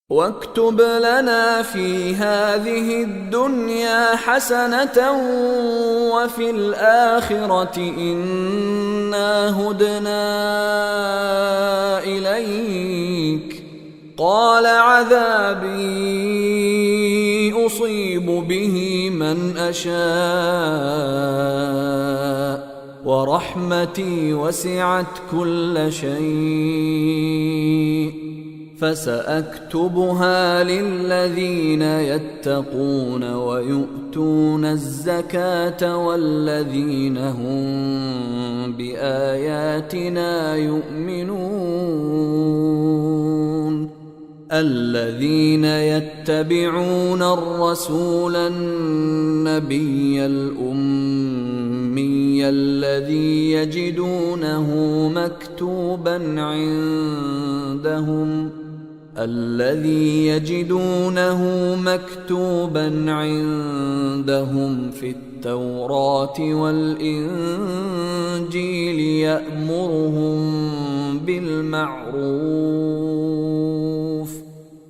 واكتب لنا في هذه الدنيا حسنة وفي الآخرة إنا هدنا إليك. قال عذابي أصيب به من أشاء ورحمتي وسعت كل شيء فسأكتبها للذين يتقون ويؤتون الزكاة والذين هم بآياتنا يؤمنون. الذين يتبعون الرسول النبي الأمي الذي يجدونه مكتوبا عندهم في التوراة والإنجيل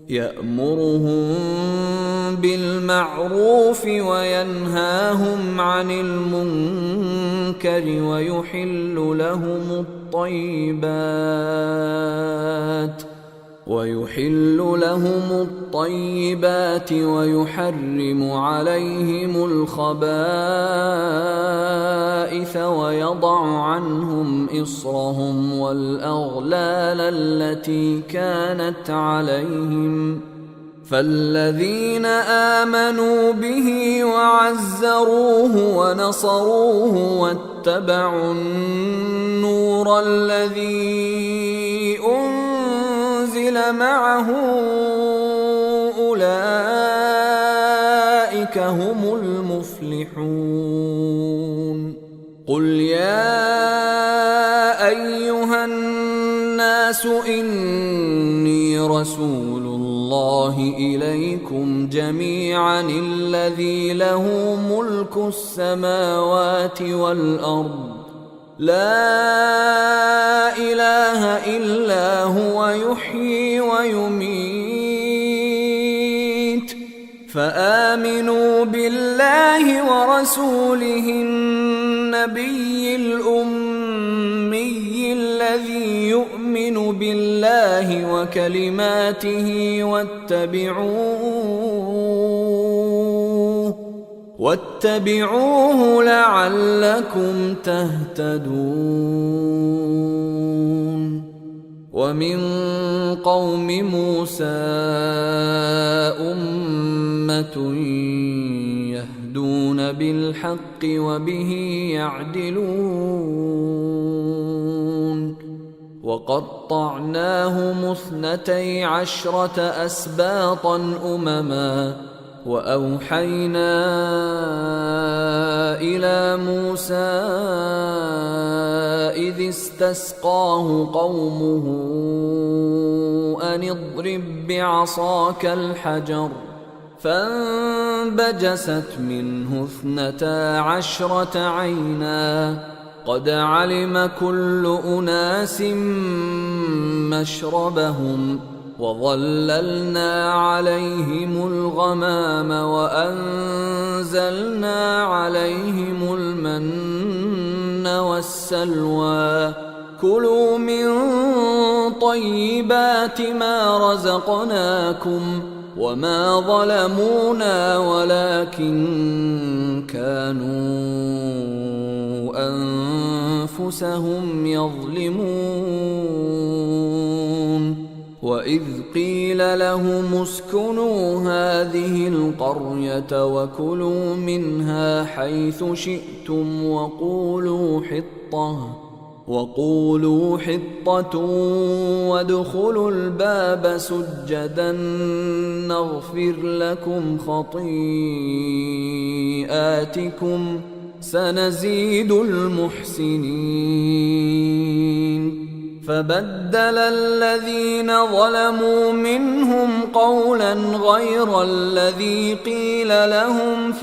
يأمرهم بالمعروف وينهاهم عن المنكر ويحل لهم الطيبات ويحرم عليهم الخبائث ويضع عنهم إصرهم والأغلال التي كانت عليهم. فالذين آمنوا به وعزروه ونصروه واتبعوا النور الذي أنزل معه أولئك هم المفلحون. قل يا أيها الناس إني رسول الله إليكم جميعا الذي له ملك السماوات والأرض لا إله إلا هو يحيي ويميت. فآمنوا بالله ورسوله النبي الأمي الذي يؤمن بالله وكلماته واتبعوه لعلكم تهتدون. ومن قوم موسى أمة يهدون بالحق وبه يعدلون. وقطعناهم 12 أسباطا أمما وأوحينا إلى موسى إذ استسقاه قومه أن اضرب بعصاك الحجر فانبجست منه 12 عينا قد علم كل أناس مشربهم وظللنا عليهم الغمام وأنزلنا عليهم المن والسلوى كلوا من طيبات ما رزقناكم وما ظلمونا ولكن كانوا أنفسهم يظلمون وإذ قيل لهم اسكنوا هذه القرية وكلوا منها حيث شئتم وقولوا حطة وادخلوا الباب سجدا نغفر لكم خطيئاتكم سنزيد المحسنين فبدل الذين ظلموا منهم قولا غير الذي قيل لهم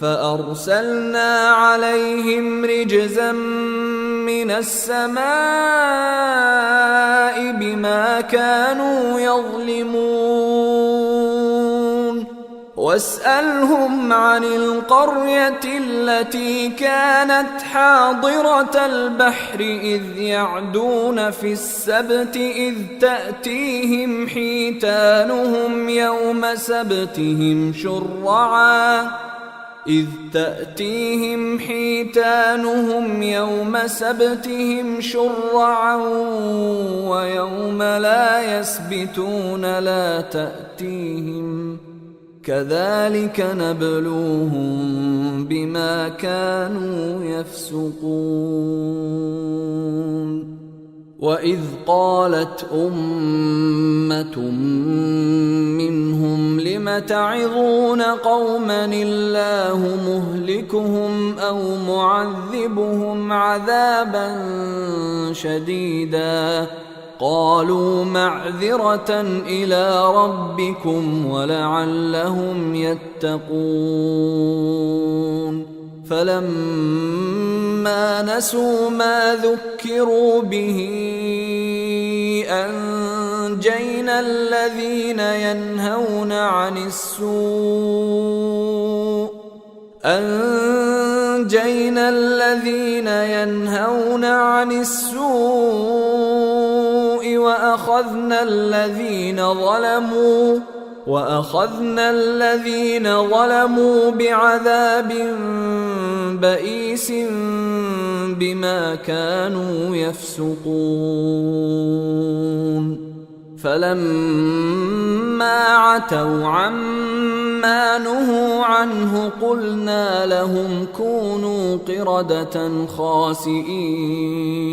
فأرسلنا عليهم رجزا من السماء بما كانوا يظلمون واسألهم عن القرية التي كانت حاضرة البحر إذ يعدون في السبت إذ تأتيهم حيتانهم يوم سبتهم شرعا ويوم لا يسبتون لا تأتيهم كذلك نبلوهم بما كانوا يفسقون وإذ قالت أمة منهم لم تعظون قوما الله مهلكهم أو معذبهم عذابا شديدا قالوا معذرة إلى ربكم ولعلهم يتقون فلما نسوا ما ذكروا به أنجينا الذين ينهون عن السوء وأخذنا الذين ظلموا بعذاب بئيس بما كانوا يفسقون فلما عتوا عما نهوا عنه قلنا لهم كونوا قردة خاسئين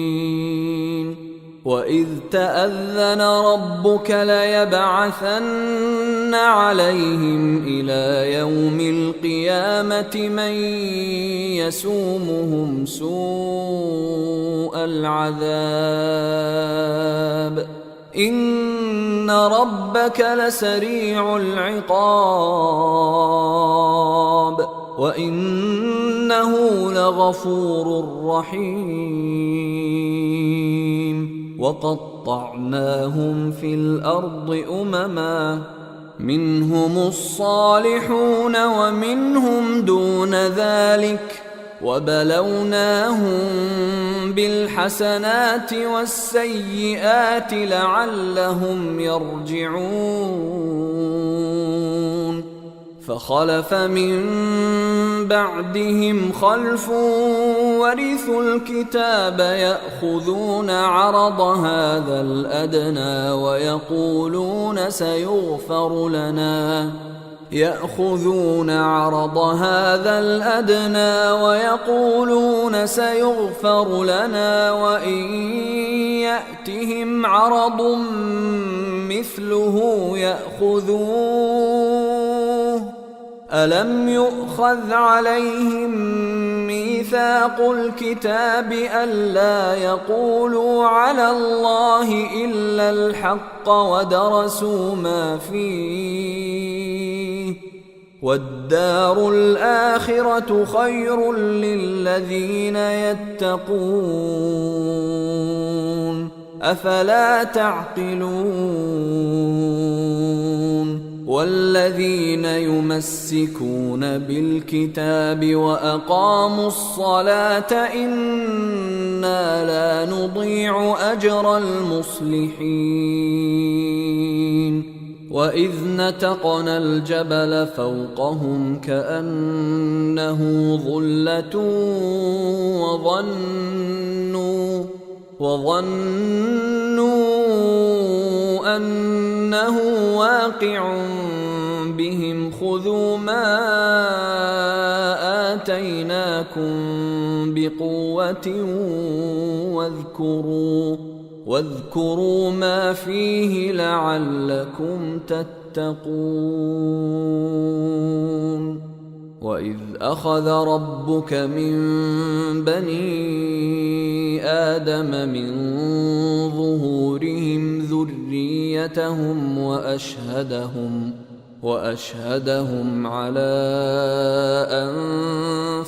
وإذ تأذن ربك ليبعثن عليهم إلى يوم القيامة من يسومهم سوء العذاب إن ربك لسريع العقاب وإنه لغفور رحيم وقطعناهم في الأرض أمما منهم الصالحون ومنهم دون ذلك وبلوناهم بالحسنات والسيئات لعلهم يرجعون فخلف من بعدهم خلف ورثوا الكتاب يأخذون عرض هذا الأدنى ويقولون سيغفر لنا يأخذون عرض هذا الأدنى ويقولون سيغفر لنا وإن يأتهم عرض مثله يأخذوه ألم يؤخذ عليهم ميثاق الكتاب ألا يقولوا على الله إلا الحق ودرسوا ما فيه والدار الآخرة خير للذين يتقون أفلا تعقلون والذين يمسكون بالكتاب وأقاموا الصلاة إنا لا نضيع أجر المصلحين وإذ نتقنا الجبل فوقهم كأنه ظلة وظنوا أنه واقع بهم خذوا ما آتيناكم بقوة واذكروا ما فيه لعلكم تتقون وإذ أخذ ربك من بني آدم من ظهورهم ذريتهم وأشهدهم على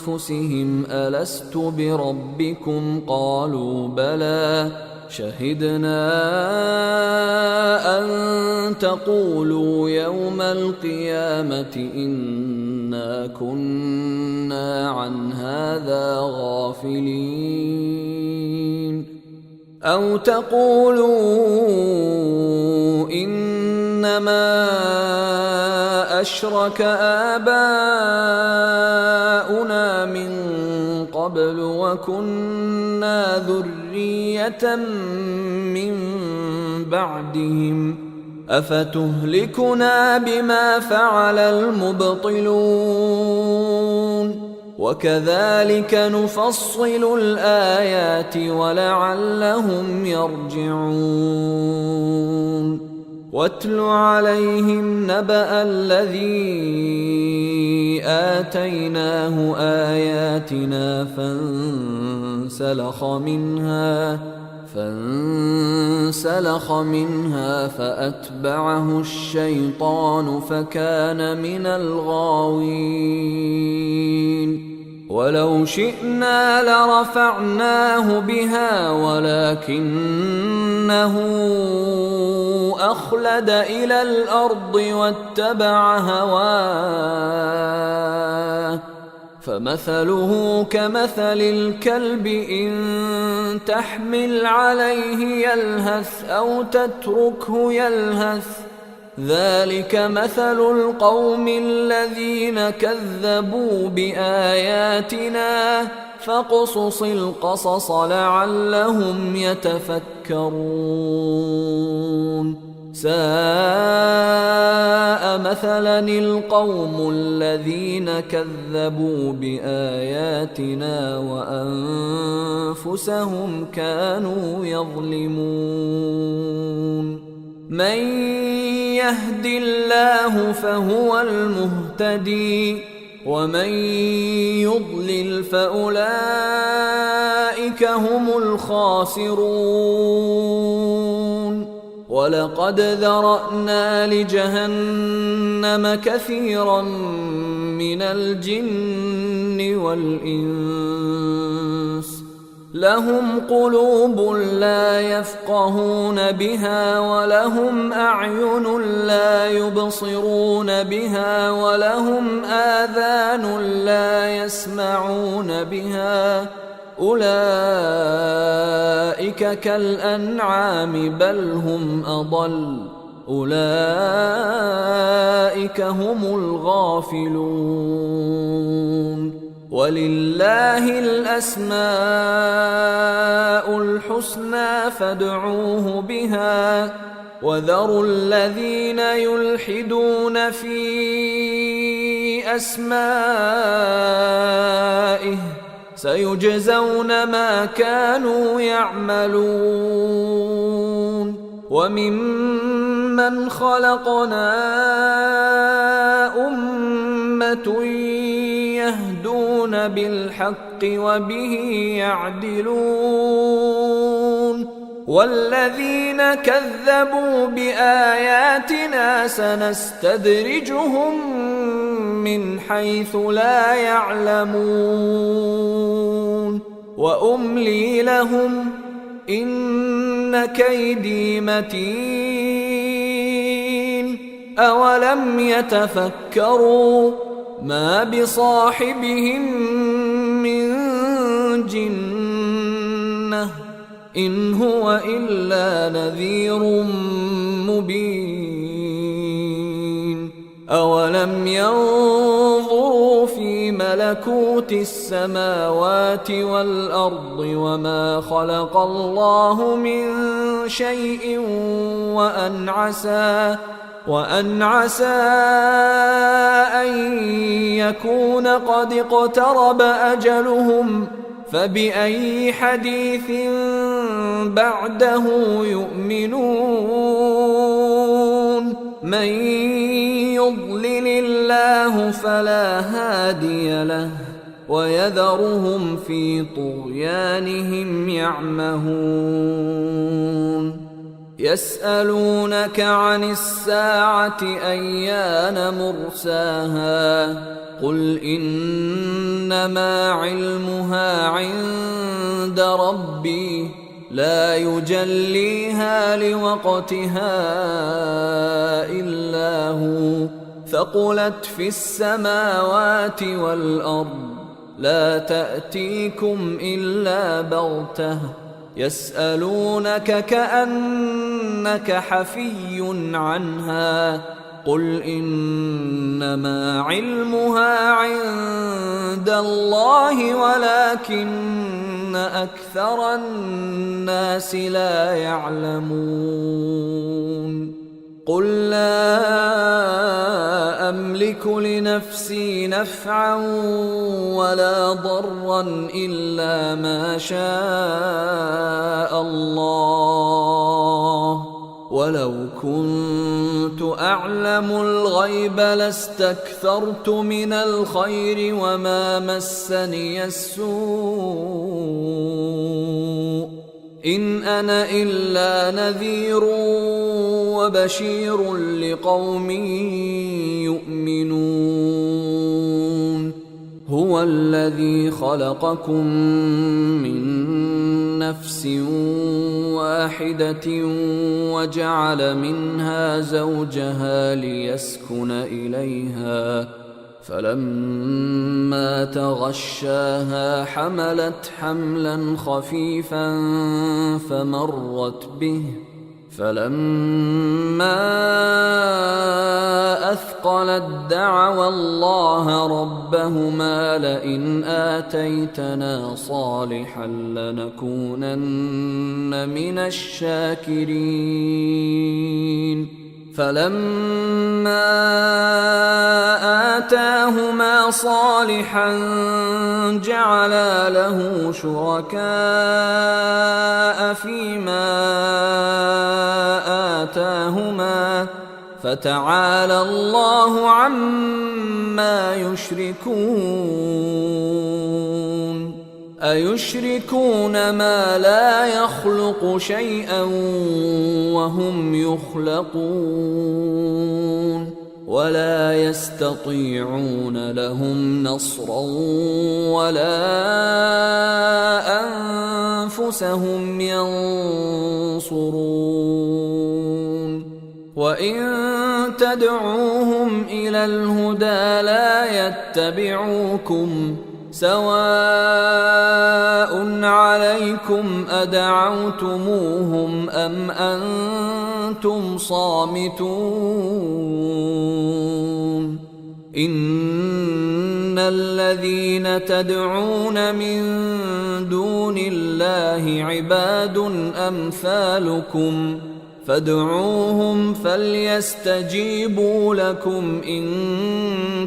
أنفسهم ألست بربكم قالوا بلى شهدنا أن تقولوا يوم القيامة إنا كنا عن هذا غافلين أو تقولوا إنما أشرك آباؤنا من قبل وكنا ذرية من بعدهم أفتهلكنا بما فعل المبطلون وكذلك نفصل الآيات ولعلهم يرجعون واتل عليهم نبأ الذي آتيناه آياتنا فانسلخ منها فأتبعه الشيطان فكان من الغاوين ولو شئنا لرفعناه بها ولكنه أخلد إلى الأرض واتبع هواه فمثله كمثل الكلب إن تحمل عليه يلهث أو تتركه يلهث ذلك مثل القوم الذين كذبوا بآياتنا فاقصص القصص لعلهم يتفكرون ساء مثلا القوم الذين كذبوا بآياتنا وأنفسهم كانوا يظلمون من يهد الله فهو المهتدي ومن يضلل فأولئك هم الخاسرون ولقد ذرأنا لجهنم كثيرا من الجن والإنس لهم قلوب لا يفقهون بها ولهم أعين لا يبصرون بها ولهم آذان لا يسمعون بها أولئك كالأنعام بل هم أضل أولئك هم الغافلون ولله الأسماء الحسنى فادعوه بها وذروا الذين يلحدون في أسمائه سيجزون ما كانوا يعملون وممن خلقنا أمة يهدون بالحق وبه يعدلون والذين كذبوا بآياتنا سنستدرجهم من حيث لا يعلمون وأملي لهم إن كيدي متين أولم يتفكروا ما بصاحبهم من جنة إن هو إلا نذير مبين أولم ينظروا في ملكوت السماوات والأرض وما خلق الله من شيء وأن عسى أن يكون قد اقترب أجلهم فبأي حديث بعده يؤمنون من يضلل الله فلا هادي له ويذرهم في طغيانهم يعمهون يسألونك عن الساعة أيان مرساها قل إنما علمها عند ربي لا يجليها لوقتها إلا هو ثقلت في السماوات والأرض لا تأتيكم إلا بغتة يسألونك كأنك حفي عنها قل إنما علمها عند الله ولكن أكثر الناس لا يعلمون قل لا أملك لنفسي نفعا ولا ضرا إلا ما شاء الله ولو كنت أعلم الغيب لاستكثرت من الخير وما مسني السوء إن أنا إلا نذير وبشير لقوم يؤمنون هو الذي خلقكم من نفس واحدة وجعل منها زوجها ليسكن إليها فلما تغشاها حملت حملا خفيفا فمرت به فلما أثقلت دعوا الله ربهما لئن آتيتنا صالحا لنكونن من الشاكرين فلما آتاهما صالحا جعلا له شركاء فيما آتاهما فتعالى الله عما يشركون أيشركون ما لا يخلق شيئا وهم يخلقون ولا يستطيعون لهم نصرا ولا أنفسهم ينصرون وإن تدعوهم إلى الهدى لا يتبعوكم سواء عليكم أدعوتموهم أم أنتم صامتون إن الذين تدعون من دون الله عباد أمثالكم فادعوهم فليستجيبوا لكم إن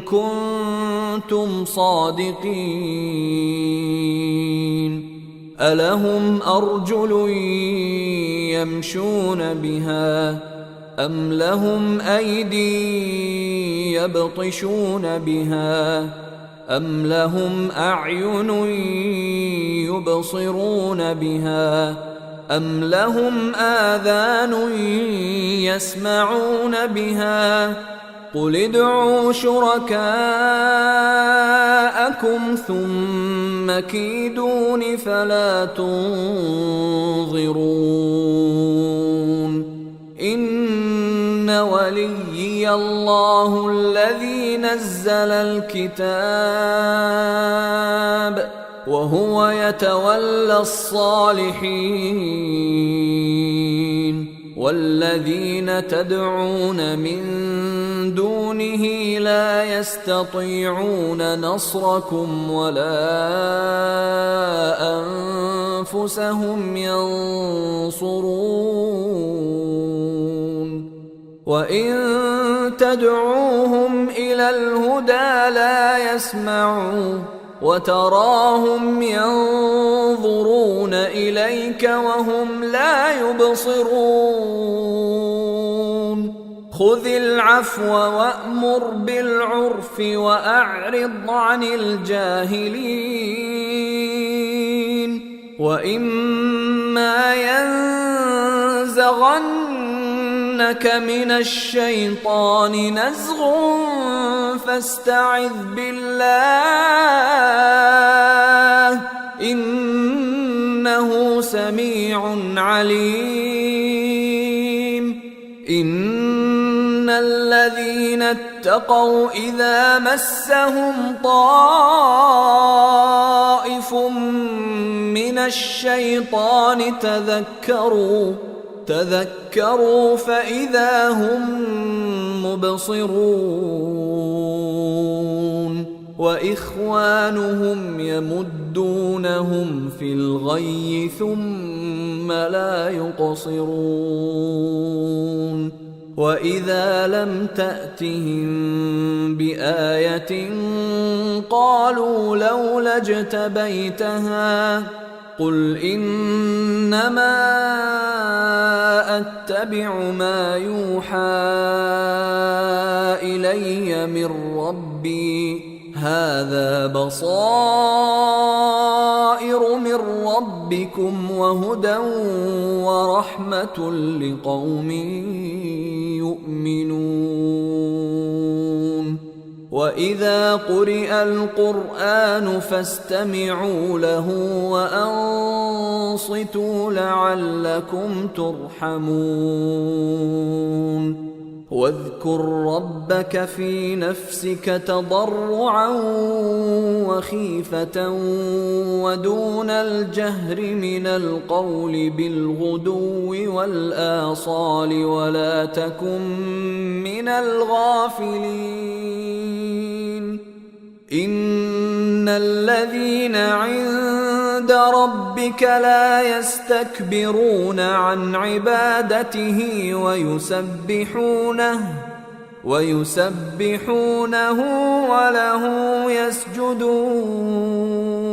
كنتم صادقين. ألهم أرجل يمشون بها أم لهم أيدي يبطشون بها أم لهم أعين يبصرون بها أم لهم آذان يسمعون بها قل ادعوا شركاءكم ثم كيدون فلا تنظرون. إن وليي الله الذي نزل الكتاب وهو يتولى الصالحين. والذين تدعون من دونه لا يستطيعون نصركم ولا أنفسهم ينصرون. وإن تدعوهم إلى الهدى لا يسمعوا وتراهم ينظرون إليك وهم لا يبصرون. خذ العفو وأمر بالعرف وأعرض عن الجاهلين. وإما ينزغنك من الشيطان نزغ فاستعذ بالله إنه سميع عليم. إن الذين اتقوا إذا مسهم طائف من الشيطان تذكروا فإذا هم مبصرون. وإخوانهم يمدونهم في الغي ثم لا يقصرون. وإذا لم تأتهم بآية قالوا لولا اجتبيتها قل إنما أتبع ما يوحى إلي من ربي هذا بصائر من ربكم وهدى ورحمة لقوم يؤمنون. وإذا قرئ القرآن فاستمعوا له وأنصتوا لعلكم ترحمون. واذكر ربك في نفسك تضرعا وخيفة ودون الجهر من القول بالغدو والآصال ولا تكن من الغافلين. إن الذين عند ربك لا يستكبرون عن عبادته ويسبحونه وله يسجدون.